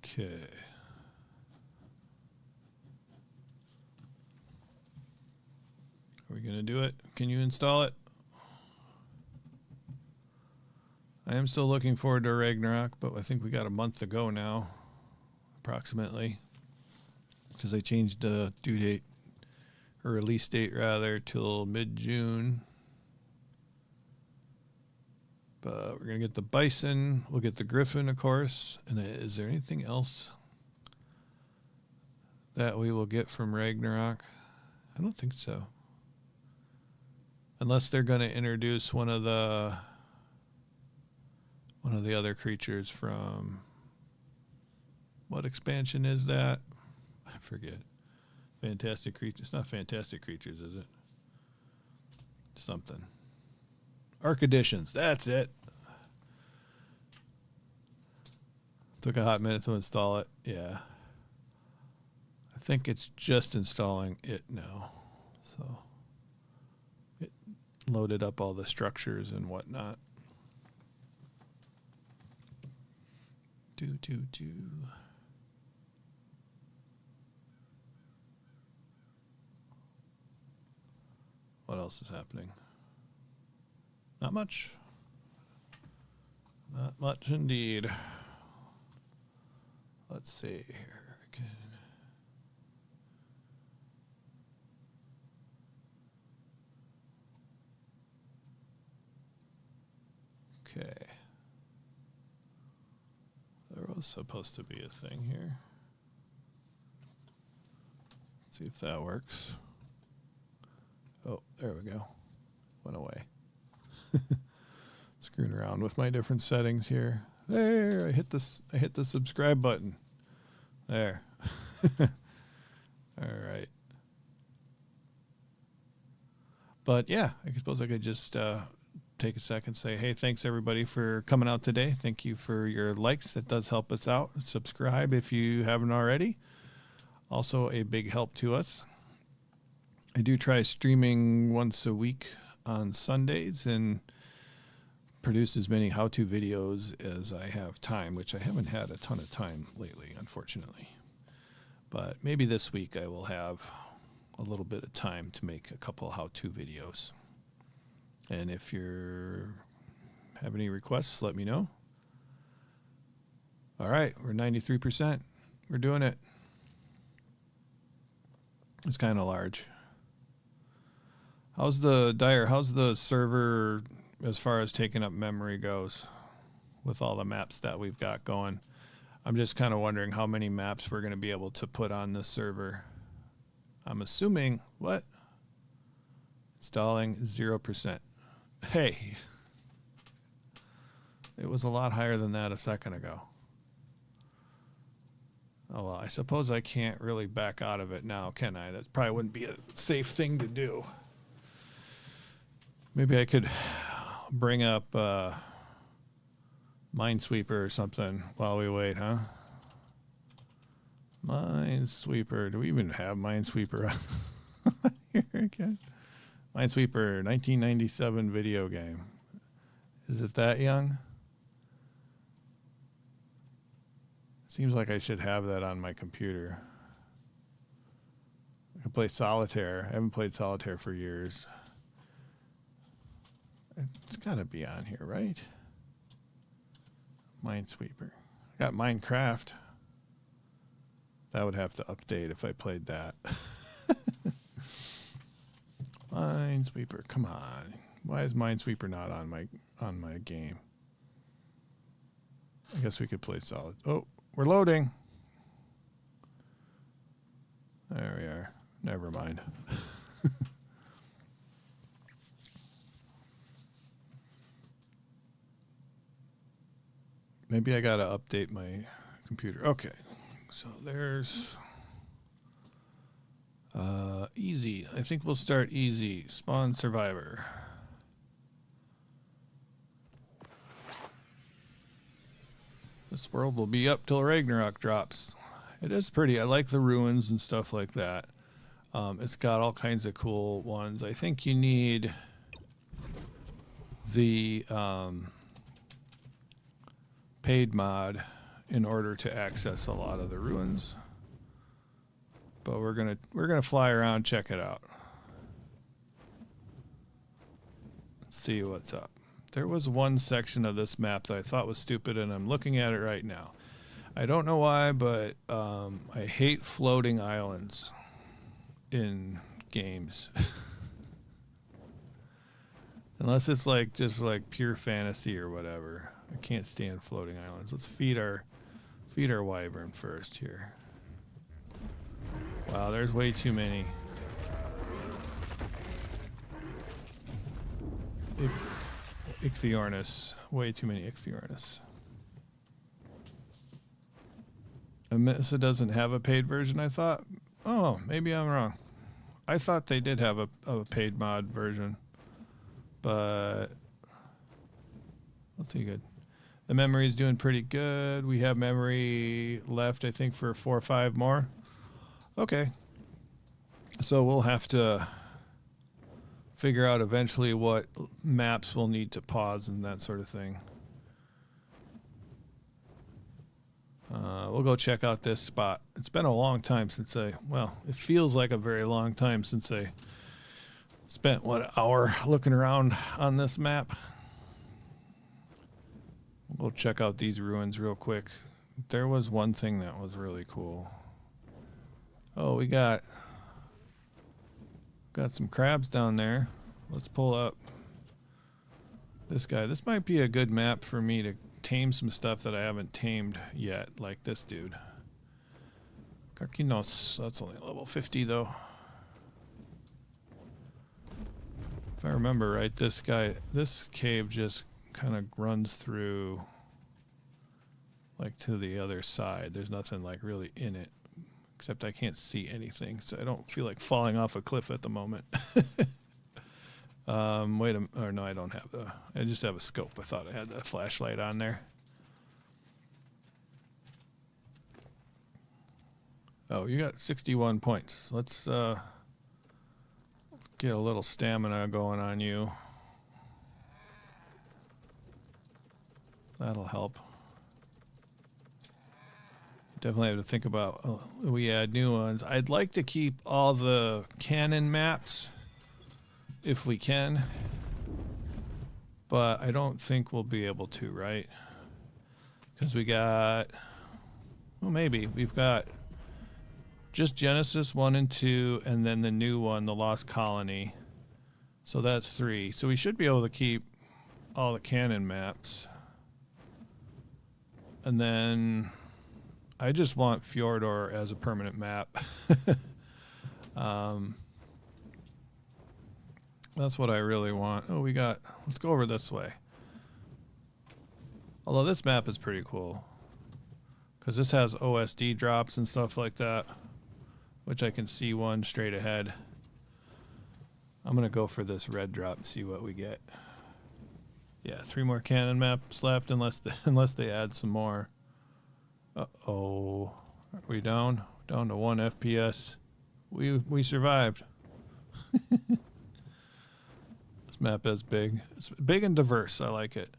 Okay. Are we going to do it? Can you install it? I am still looking forward to Ragnarok, but I think we got a month to go now, approximately, because they changed the due date, or release date rather, till mid-June. But we're going to get the Bison, we'll get the Griffin, of course, and is there anything else that we will get from Ragnarok? I don't think so. Unless they're going to introduce one of the other creatures from, what expansion is that? I forget. Fantastic Creatures. It's not Fantastic Creatures, is it? Something. Ark Editions. That's it. Took a hot minute to install it. Yeah. I think it's just installing it now. So it loaded up all the structures and whatnot. What else is happening? Not much. Not much indeed. Let's see here. Okay. There was supposed to be a thing here. Let's see if that works. Oh, there we go. Went away. Screwing around with my different settings here. There, I hit the subscribe button. There. All right. But yeah, I suppose I could just take a second and say, hey, thanks everybody for coming out today. Thank you for your likes. That does help us out. Subscribe if you haven't already. Also a big help to us. I do try streaming once a week on Sundays and produce as many how-to videos as I have time, which I haven't had a ton of time lately, unfortunately. But maybe this week I will have a little bit of time to make a couple how-to videos. And if you have any requests, let me know. All right, we're 93%. We're doing it. It's kind of large. How's the server as far as taking up memory goes with all the maps that we've got going? I'm just kind of wondering how many maps we're going to be able to put on this server. I'm assuming, what? Installing 0%. Hey, it was a lot higher than that a second ago. Oh, well, I suppose I can't really back out of it now, can I? That probably wouldn't be a safe thing to do. Maybe I could bring up Minesweeper or something while we wait, huh? Minesweeper. Do we even have Minesweeper here again? Minesweeper 1997 video game. Is it that young? Seems like I should have that on my computer. I can play solitaire. I haven't played solitaire for years. It's got to be on here, right? Minesweeper. I got Minecraft. That would have to update if I played that. Minesweeper, come on. Why is Minesweeper not on my game? I guess we could play solid. Oh, we're loading. There we are. Never mind. Maybe I got to update my computer. Okay. So there's easy. I think we'll start easy. Spawn Survivor. This world will be up till Ragnarok drops. It is pretty. I like the ruins and stuff like that. It's got all kinds of cool ones. I think you need the paid mod in order to access a lot of the ruins. But we're gonna fly around, check it out, see what's up. There was one section of this map that I thought was stupid, and I'm looking at it right now. I don't know why, but I hate floating islands in games. Unless it's like just like pure fantasy or whatever. I can't stand floating islands. Let's feed our wyvern first here. Wow, there's way too many. Ichthyornis. Way too many Ichthyornis. Amisa doesn't have a paid version, I thought. Oh, maybe I'm wrong. I thought they did have a paid mod version. But let's see, good. The memory is doing pretty good. We have memory left, I think, for 4 or 5 more. Okay. So we'll have to figure out eventually what maps we'll need to pause and that sort of thing. We'll go check out this spot. It's been a long time since it feels like a very long time since I spent, an hour looking around on this map. We'll go check out these ruins real quick. There was one thing that was really cool. Oh, we got some crabs down there. Let's pull up this guy. This might be a good map for me to tame some stuff that I haven't tamed yet, like this dude. Karkinos, that's only level 50 though. If I remember right, this cave just kind of runs through like to the other side. There's nothing like really in it, except I can't see anything, so I don't feel like falling off a cliff at the moment. No, I don't have I just have a scope. I thought I had the flashlight on there. Oh, you got 61 points. Let's get a little stamina going on you. That'll help. Definitely have to think about we add new ones. I'd like to keep all the canon maps if we can, but I don't think we'll be able to, right? Because we got, well, maybe we've got just Genesis 1 and 2, and then the new one, the Lost Colony. So that's 3. So we should be able to keep all the canon maps. And then I just want Fjordor as a permanent map. That's what I really want. Oh, let's go over this way. Although this map is pretty cool, because this has OSD drops and stuff like that, which I can see one straight ahead. I'm going to go for this red drop and see what we get. Yeah, 3 more canon maps left unless they add some more. Uh-oh. Are we down? Down to 1 FPS. We survived. This map is big. It's big and diverse. I like it.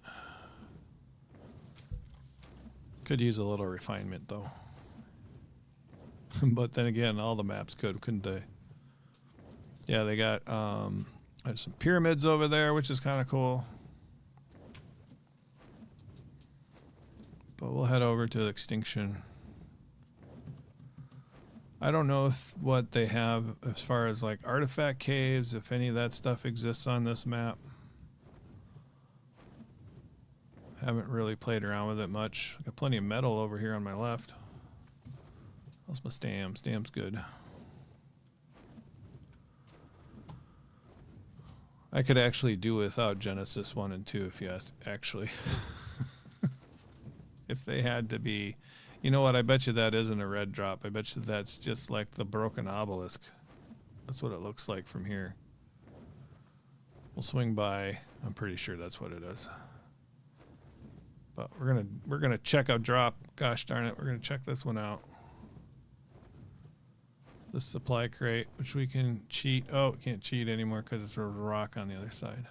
Could use a little refinement though. But then again, all the maps couldn't they? Yeah, they got there's some pyramids over there, which is kind of cool. But we'll head over to Extinction. I don't know what they have as far as like artifact caves, if any of that stuff exists on this map. Haven't really played around with it much. Got plenty of metal over here on my left. How's my stam? Stam's good. I could actually do without Genesis 1 and 2 if you ask, actually. If they had to be. You know what? I bet you that isn't a red drop. I bet you that's just like the broken obelisk. That's what it looks like from here. We'll swing by. I'm pretty sure that's what it is. But we're gonna check out drop. Gosh darn it, we're gonna check this one out. the supply crate, which we can cheat. Oh, we can't cheat anymore because it's a rock on the other side.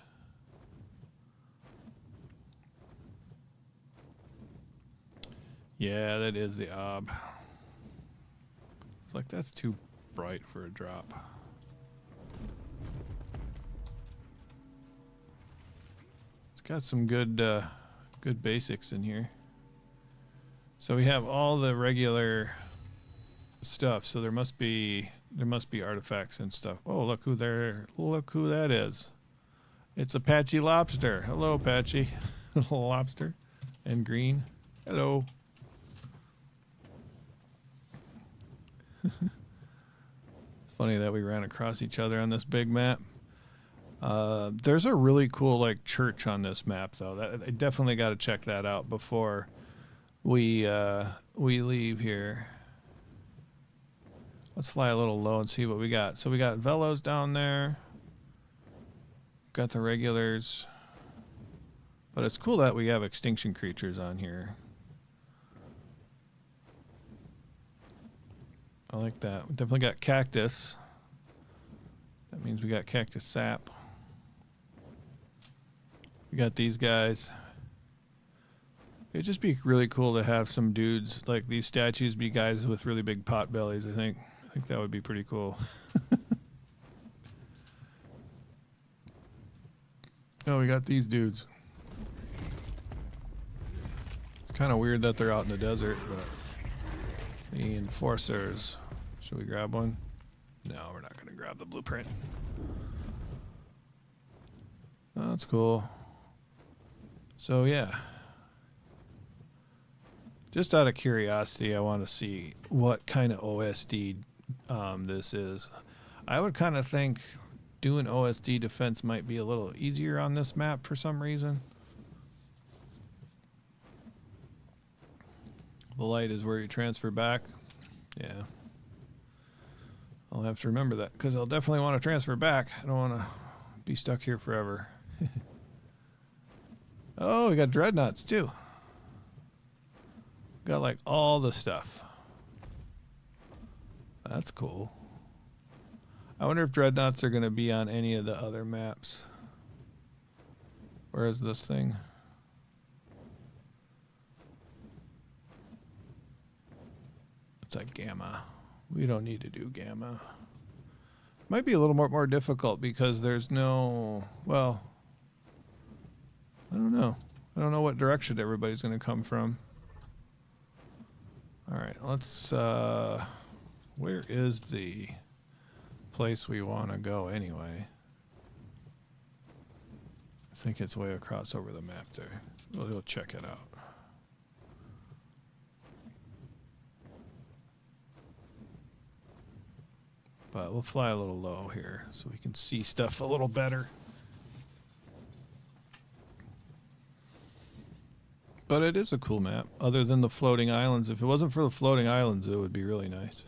Yeah, that is the ob. It's like, that's too bright for a drop. It's got some good good basics in here. So we have all the regular stuff, so there must be artifacts and stuff. Oh, look who that is. It's Apache Lobster. Hello, Apache. Lobster and green. Hello. It's funny that we ran across each other on this big map. There's a really cool like church on this map though. I definitely got to check that out before we leave here. Let's fly a little low and see what we got. So we got Velos down there. Got the regulars. But it's cool that we have extinction creatures on here. I like that. We definitely got cactus. That means we got cactus sap. We got these guys. It'd just be really cool to have some dudes like these statues be guys with really big pot bellies. I think that would be pretty cool. Oh, we got these dudes. It's kind of weird that they're out in the desert, but the enforcers. Should we grab one? No, we're not going to grab the blueprint. Oh, that's cool. So yeah. Just out of curiosity, I want to see what kind of OSD this is. I would kind of think doing OSD defense might be a little easier on this map for some reason. The light is where you transfer back. Yeah. I'll have to remember that because I'll definitely want to transfer back. I don't want to be stuck here forever. Oh, we got dreadnoughts too. Got like all the stuff. That's cool. I wonder if dreadnoughts are going to be on any of the other maps. Where is this thing? It's like gamma. We don't need to do gamma. Might be a little more difficult because there's no, well, I don't know. I don't know what direction everybody's going to come from. All right, let's, where is the place we want to go anyway? I think it's way across over the map there. We'll go check it out. But we'll fly a little low here so we can see stuff a little better. But it is a cool map, other than the floating islands. If it wasn't for the floating islands, it would be really nice.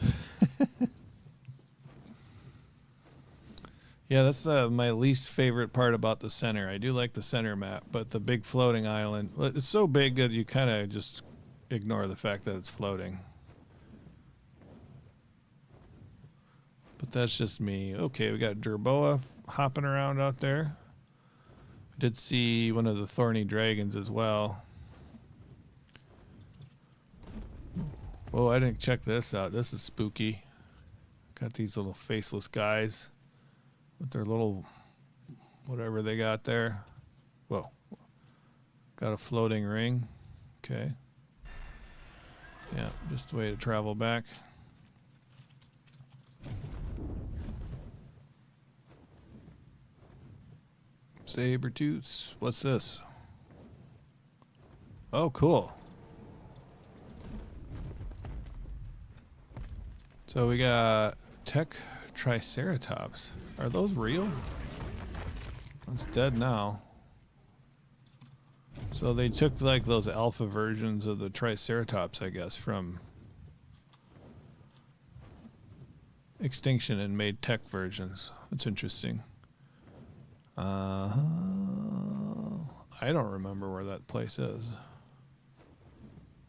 Yeah, that's my least favorite part about the center. I do like the center map, but the big floating island, it's so big that you kind of just ignore the fact that it's floating. But that's just me. Okay, we got Jerboa hopping around out there. I did see one of the thorny dragons as well. Oh, I didn't check this out. This is spooky. Got these little faceless guys with their little whatever they got there. Whoa. Got a floating ring. Okay. Yeah, just a way to travel back. Saber-tooths. What's this? Oh, cool. So we got tech triceratops. Are those real? It's dead now. So they took like those alpha versions of the triceratops, I guess, from Extinction and made tech versions. That's interesting. I don't remember where that place is.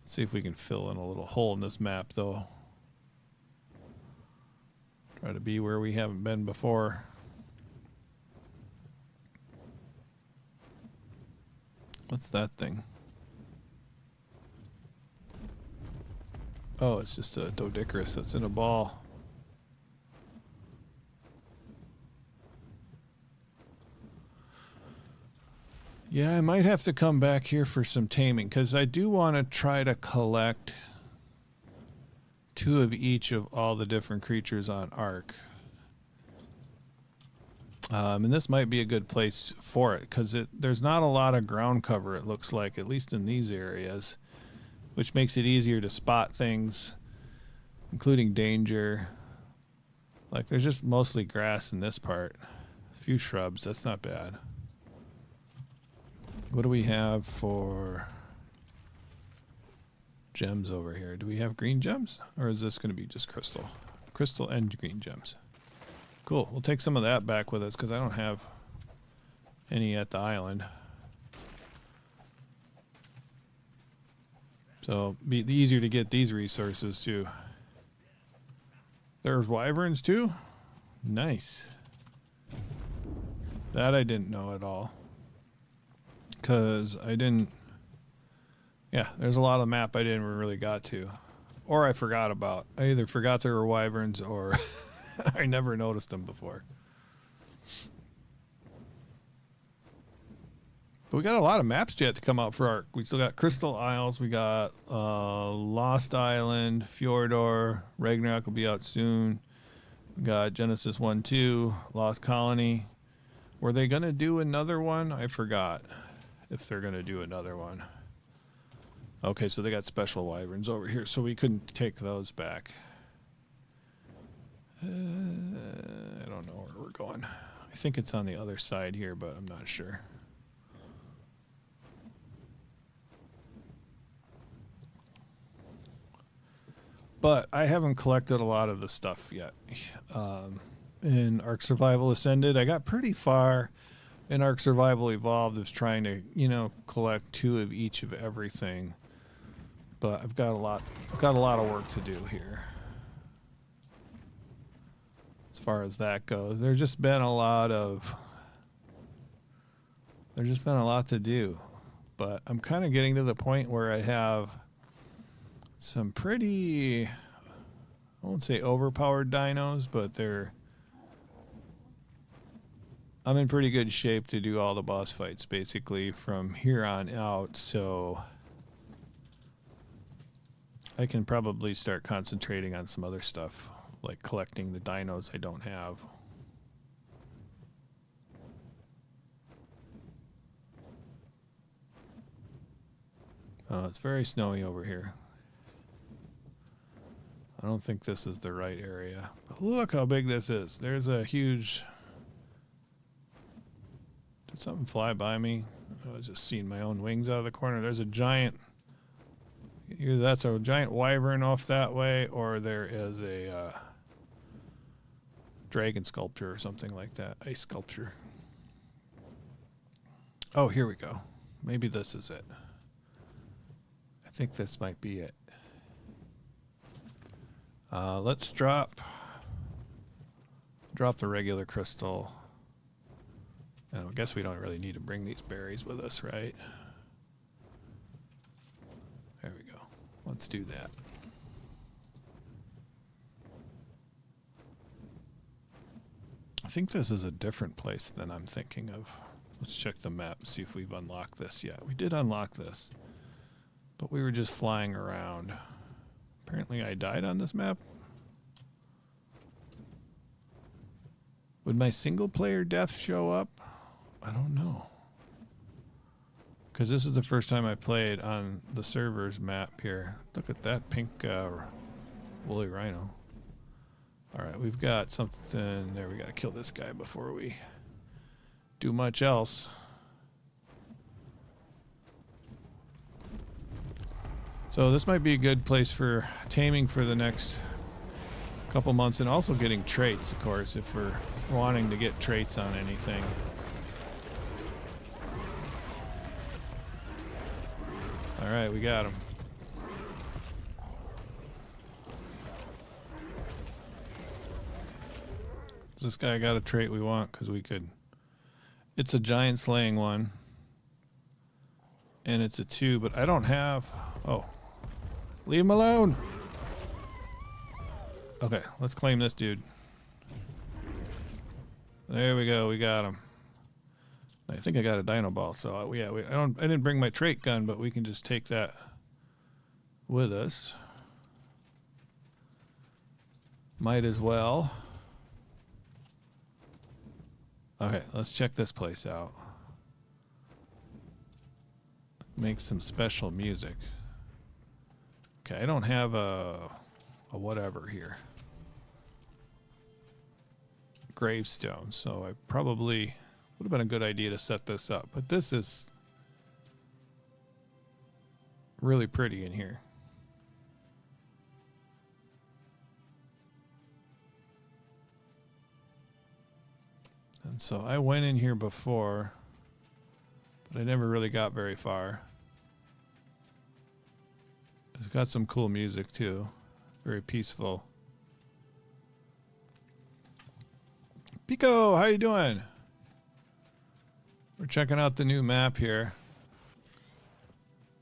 Let's see if we can fill in a little hole in this map, though. Try to be where we haven't been before. What's that thing? Oh, it's just a Doedicurus that's in a ball. Yeah, I might have to come back here for some taming, because I do want to try to collect 2 of each of all the different creatures on Ark. And this might be a good place for it, because there's not a lot of ground cover, it looks like, at least in these areas, which makes it easier to spot things, including danger. Like, there's just mostly grass in this part. A few shrubs, that's not bad. What do we have for gems over here? Do we have green gems? Or is this going to be just crystal? Crystal and green gems. Cool. We'll take some of that back with us because I don't have any at the island. So it'd be easier to get these resources too. There's wyverns too? Nice. That I didn't know at all. Because I didn't... Yeah, there's a lot of the map I didn't really got to. Or I forgot about. I either forgot there were wyverns or I never noticed them before. But we got a lot of maps yet to come out for Ark. We still got Crystal Isles. We got Lost Island, Fjordor. Ragnarok will be out soon. We got Genesis 1-2, Lost Colony. Were they going to do another one? I forgot if they're going to do another one. Okay, so they got special wyverns over here, so we couldn't take those back. I don't know where we're going. I think it's on the other side here, but I'm not sure. But I haven't collected a lot of the stuff yet. In Ark Survival Ascended, I got pretty far. In Ark Survival Evolved, I was trying to, collect 2 of each of everything. But I've got a lot of work to do here. As far as that goes, there's just been a lot to do. But I'm kind of getting to the point where I have some pretty, I won't say overpowered dinos, but I'm in pretty good shape to do all the boss fights basically from here on out, so I can probably start concentrating on some other stuff, like collecting the dinos I don't have. It's very snowy over here. I don't think this is the right area. But look how big this is. There's a huge... Did something fly by me? I was just seeing my own wings out of the corner. There's a giant... Either that's a giant wyvern off that way, or there is a dragon sculpture or something like that. Ice sculpture. Oh, here we go. Maybe this is it. I think this might be it. Let's drop the regular crystal. And I guess we don't really need to bring these berries with us, right? There we go. Let's do that. I think this is a different place than I'm thinking of. Let's check the map, see if we've unlocked this yet. We did unlock this, but we were just flying around. Apparently I died on this map. Would my single player death show up? I don't know. Because this is the first time I played on the server's map here. Look at that pink woolly rhino. Alright, we've got something there. We got to kill this guy before we do much else. So this might be a good place for taming for the next couple months, and also getting traits, of course, if we're wanting to get traits on anything. All right, we got him. This guy got a trait we want because we could. It's a giant slaying one. And it's a 2, but I don't have. Oh. Leave him alone. Okay, let's claim this dude. There we go. We got him. I think I got a dino ball, so yeah, I didn't bring my trait gun, but we can just take that with us. Might as well. Okay, let's check this place out. Make some special music. Okay, I don't have a whatever here. Gravestone, so I probably would have been a good idea to set this up, but this is really pretty in here. And so I went in here before, but I never really got very far. It's got some cool music too. Very peaceful. Pico, how you doing? We're checking out the new map here.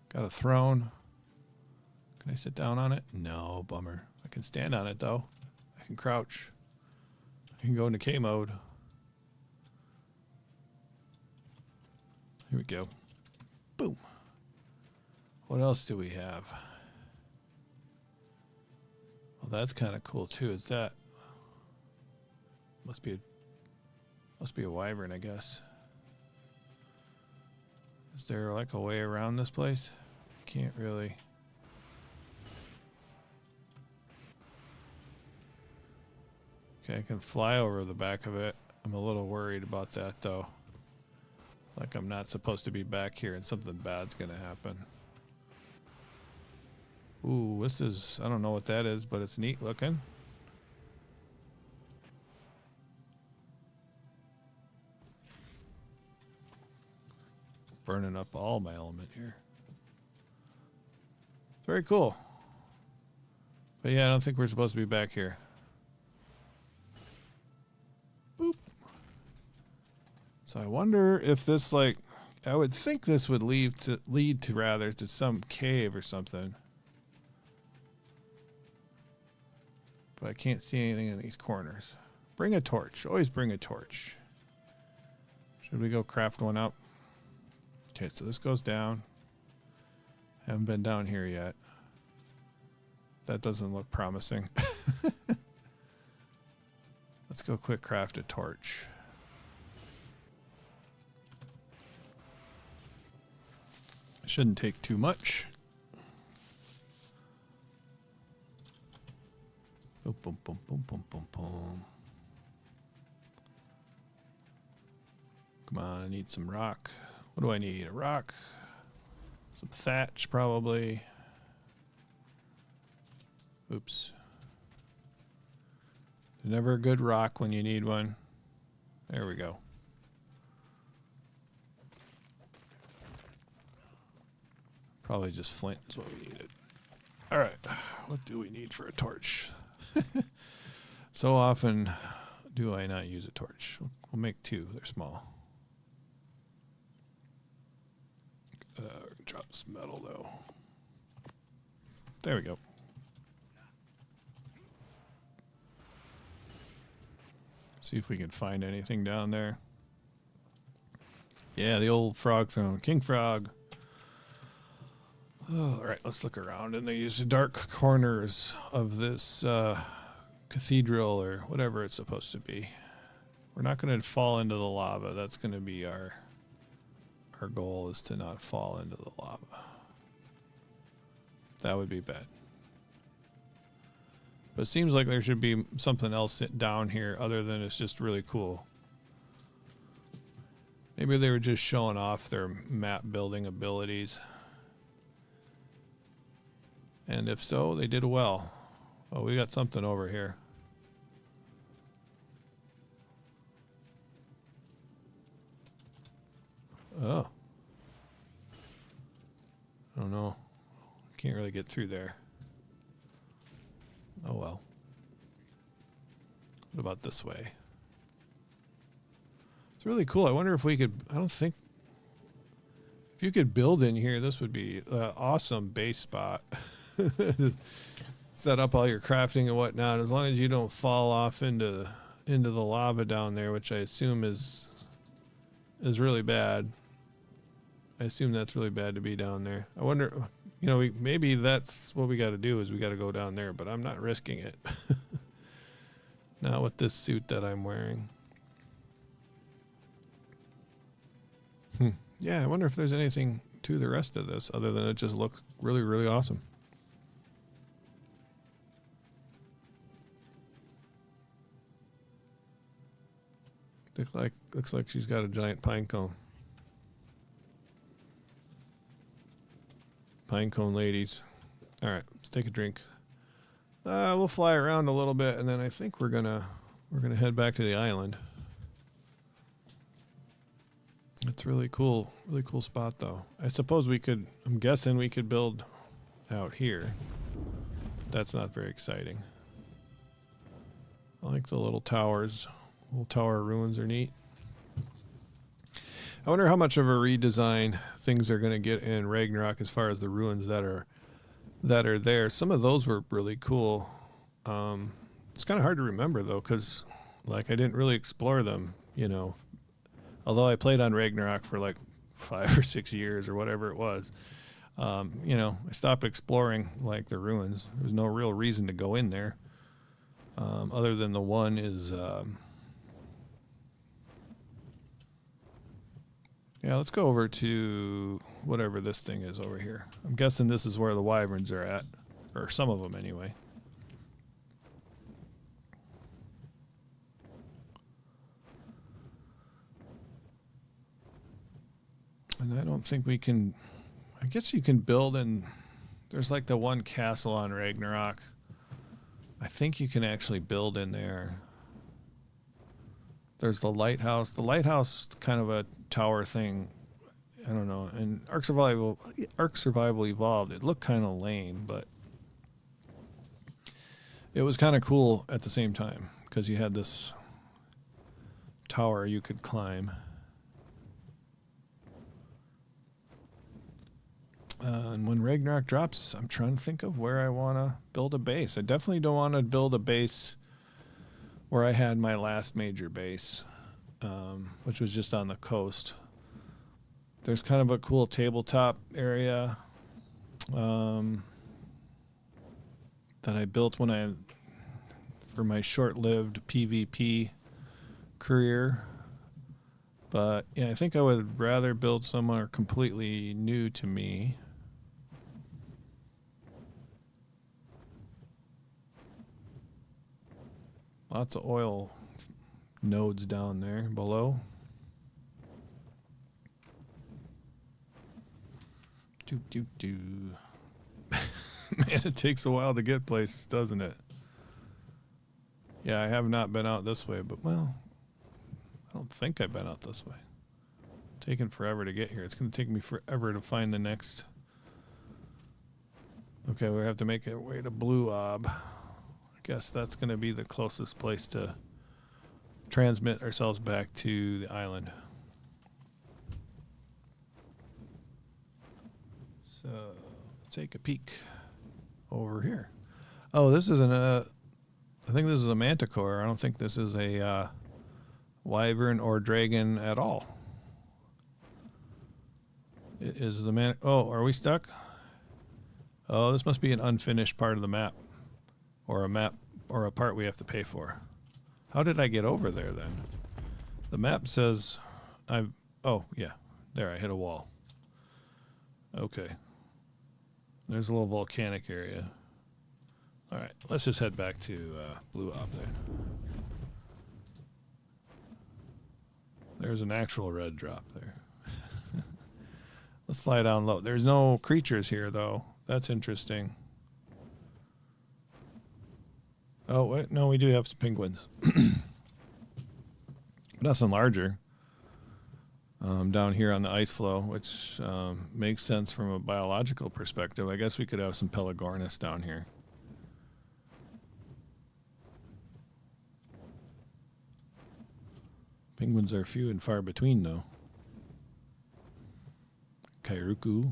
Got a throne. Can I sit down on it? No, bummer. I can stand on it though. I can crouch. I can go into K mode. Here we go. Boom. What else do we have? Well, that's kind of cool too. Is that must be a wyvern, I guess. Is there like a way around this place? Can't really. Okay, I can fly over the back of it. I'm a little worried about that though. Like I'm not supposed to be back here and something bad's gonna happen. Ooh, this is, I don't know what that is, but it's neat looking. Burning up all my element here. Very cool. But yeah, I don't think we're supposed to be back here. Boop. So I wonder if this, like, I would think this would lead to some cave or something. But I can't see anything in these corners. Bring a torch. Always bring a torch. Should we go craft one up? Okay, so this goes down. Haven't been down here yet. That doesn't look promising. Let's go quick craft a torch. Shouldn't take too much. Boom, boom, boom, boom, boom, boom, boom. Come on, I need some rock. What do I need? A rock? Some thatch, probably. Oops. Never a good rock when you need one. There we go. Probably just flint is what we needed. All right. What do we need for a torch? So often do I not use a torch. We'll make 2. They're small. Drop this metal though. There we go. See if we can find anything down there. Yeah, the old frog throne. King Frog. Oh, all right, let's look around in these dark corners of this cathedral or whatever it's supposed to be. We're not going to fall into the lava. That's going to be our goal, is to not fall into the lava. That would be bad. But it seems like there should be something else down here other than it's just really cool. Maybe they were just showing off their map building abilities. And if so, they did well. Oh, we got something over here. Oh. I don't know. Can't really get through there. Oh well. What about this way? It's really cool. I wonder if we could, I don't think, if you could build in here, this would be an awesome base spot. Set up all your crafting and whatnot, as long as you don't fall off into the lava down there, which I assume is really bad. I assume that's really bad to be down there. I wonder, you know, maybe that's what we got to do, is we got to go down there, but I'm not risking it. Not with this suit that I'm wearing. Yeah, I wonder if there's anything to the rest of this other than it just looks really, really awesome. Looks like she's got a giant pine cone. Pine cone ladies. All right, let's take a drink. We'll fly around a little bit, and then I think we're gonna head back to the island. It's really cool spot though. I suppose we could, I'm guessing we could build out here. That's not very exciting. I like the little towers. Little tower ruins are neat. I wonder how much of a redesign things are going to get in Ragnarok as far as the ruins that are there. Some of those were really cool. It's kind of hard to remember though, because like I didn't really explore them, you know. Although I played on Ragnarok for like 5 or 6 years or whatever it was, you know, I stopped exploring like the ruins. There's no real reason to go in there, other than the one is. Yeah, let's go over to whatever this thing is over here. I'm guessing this is where the wyverns are at, or some of them anyway. And I don't think we can, I guess you can build in, there's like the one castle on Ragnarok. I think you can actually build in there. There's the lighthouse. The lighthouse, kind of a tower thing. I don't know. And Ark Survival Evolved, it looked kind of lame, but it was kind of cool at the same time because you had this tower you could climb. And when Ragnarok drops, I'm trying to think of where I want to build a base. I definitely don't want to build a base where I had my last major base, which was just on the coast. There's kind of a cool tabletop area that I built for my short-lived PvP career. But yeah, I think I would rather build somewhere completely new to me. Lots of oil nodes down there below. Man, it takes a while to get places, doesn't it? Yeah, I have not been out this way, but well, I don't think I've been out this way. It's taken forever to get here. It's going to take me forever to find the next. Okay, we have to make our way to Blue Ob. I guess that's going to be the closest place to transmit ourselves back to the island. So, take a peek over here. Oh, this isn't a... I think this is a manticore. I don't think this is a wyvern or dragon at all. It is the man... Oh, are we stuck? Oh, this must be an unfinished part of the map. Or a map, or a part we have to pay for. How did I get over there then? The map says I've... Oh, yeah. There, I hit a wall. Okay. There's a little volcanic area. All right, let's just head back to Blue Ob there. There's an actual red drop there. Let's fly down low. There's no creatures here, though. That's interesting. Oh, wait, no, we do have some penguins. Nothing larger. Down here on the ice floe, which makes sense from a biological perspective. I guess we could have some Pelagornis down here. Penguins are few and far between, though. Kairuku.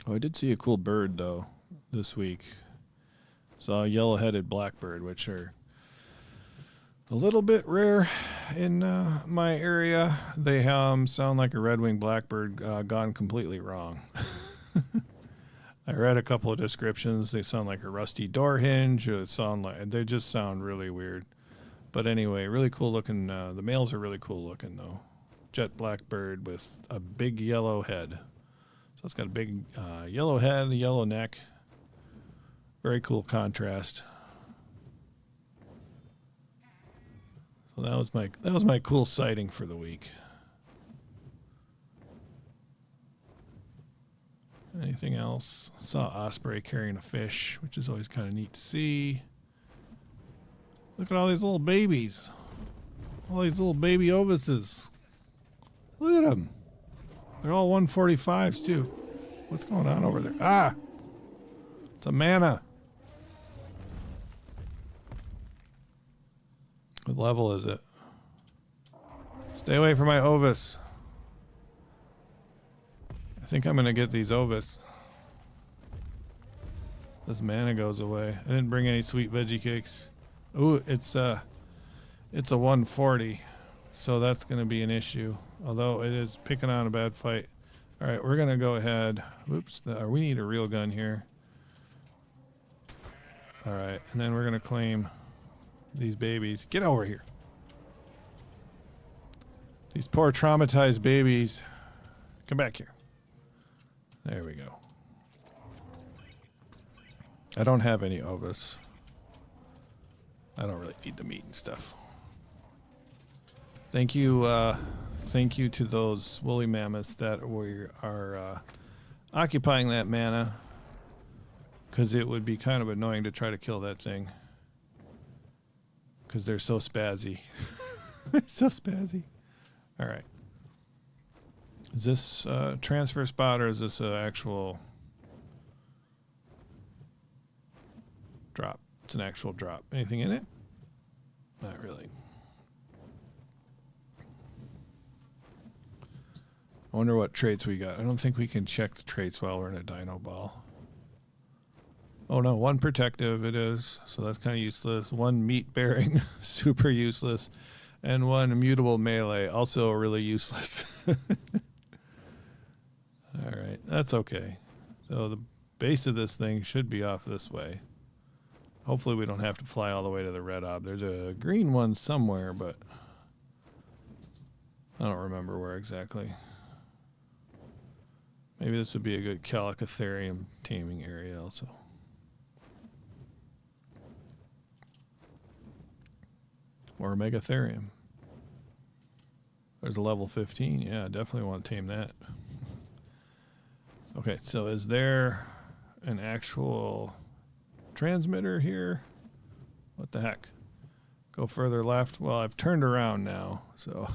Oh, I did see a cool bird, though, this week. Saw a yellow-headed blackbird, which are a little bit rare in my area. They sound like a red-winged blackbird gone completely wrong. I read a couple of descriptions. They sound like a rusty door hinge. They just sound really weird. But anyway, really cool looking. The males are really cool looking, though. Jet blackbird with a big yellow head. So it's got a big yellow head and a yellow neck. Very cool contrast. So that was my cool sighting for the week. Anything else? Saw osprey carrying a fish, which is always kind of neat to see. Look at all these little babies. All these little baby ovises. Look at them. They're all 145s too. What's going on over there? Ah! It's a mana. What level is it? Stay away from my ovis. I think I'm going to get these ovis. This mana goes away. I didn't bring any sweet veggie cakes. Ooh, it's a 140. So that's going to be an issue. Although it is picking on a bad fight. All right, we're going to go ahead. Oops, we need a real gun here. All right, and then we're going to claim these babies. Get over here. These poor traumatized babies. Come back here. There we go. I don't have any ovis. I don't really need the meat and stuff. Thank you to those woolly mammoths that are occupying that mana, because it would be kind of annoying to try to kill that thing, because they're so spazzy. So spazzy. All right. Is this a transfer spot, or is this an actual drop? It's an actual drop. Anything in it? Not really. I wonder what traits we got. I don't think we can check the traits while we're in a dino ball. Oh no, one protective it is, so that's kind of useless. One meat bearing, super useless. And one immutable melee, also really useless. All right, that's okay. So the base of this thing should be off this way. Hopefully we don't have to fly all the way to the red ob. There's a green one somewhere, but I don't remember where exactly. Maybe this would be a good Calicotherium taming area also. Or Megatherium. There's a level 15. Yeah, definitely want to tame that. Okay, so is there an actual transmitter here? What the heck? Go further left. Well, I've turned around now, so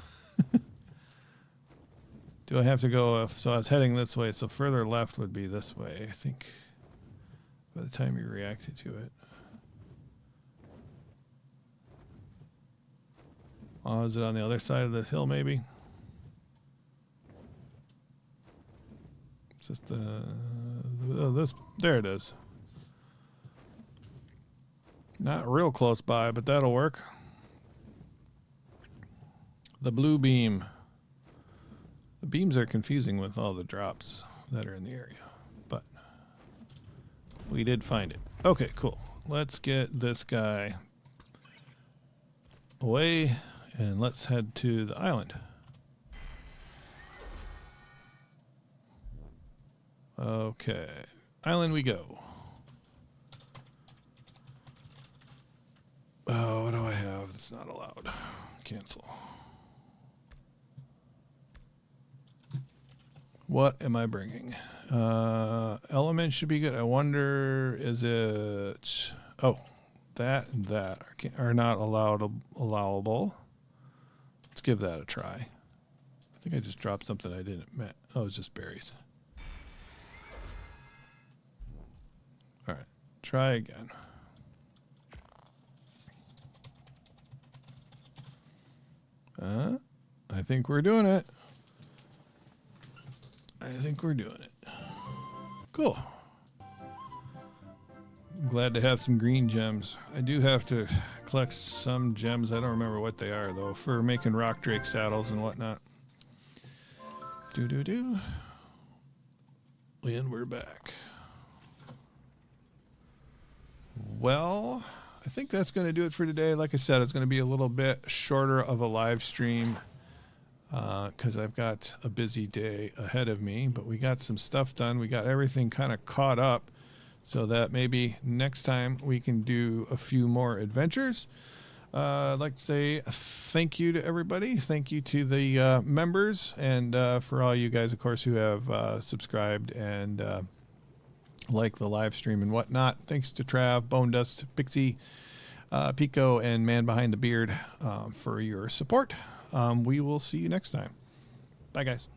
do I have to go? So I was heading this way, so further left would be this way, I think, by the time you reacted to it. Oh, is it on the other side of this hill, maybe? It's just this. There it is. Not real close by, but that'll work. The blue beam. The beams are confusing with all the drops that are in the area, but we did find it. Okay, cool. Let's get this guy away. And let's head to the island. Okay. Island we go. Oh, what do I have that's not allowed? Cancel. What am I bringing? Element should be good. I wonder, is it... Oh, that and that are not allowable. Let's give that a try. I think I just dropped something I didn't met. Oh, it's just berries. try again. I think we're doing it. I think we're doing it. Cool. I'm glad to have some green gems. I do have to collect some gems. I don't remember what they are, though, for making rock drake saddles and whatnot. Do. And we're back. Well, I think that's going to do it for today. Like I said, it's going to be a little bit shorter of a live stream because I've got a busy day ahead of me. But we got some stuff done. We got everything kind of caught up so that maybe next time we can do a few more adventures. I'd like to say thank you to everybody. Thank you to the members and for all you guys, of course, who have subscribed and like the live stream and whatnot. Thanks to Trav, Bone Dust, Pixie, Pico, and Man Behind the Beard for your support. We will see you next time. Bye, guys.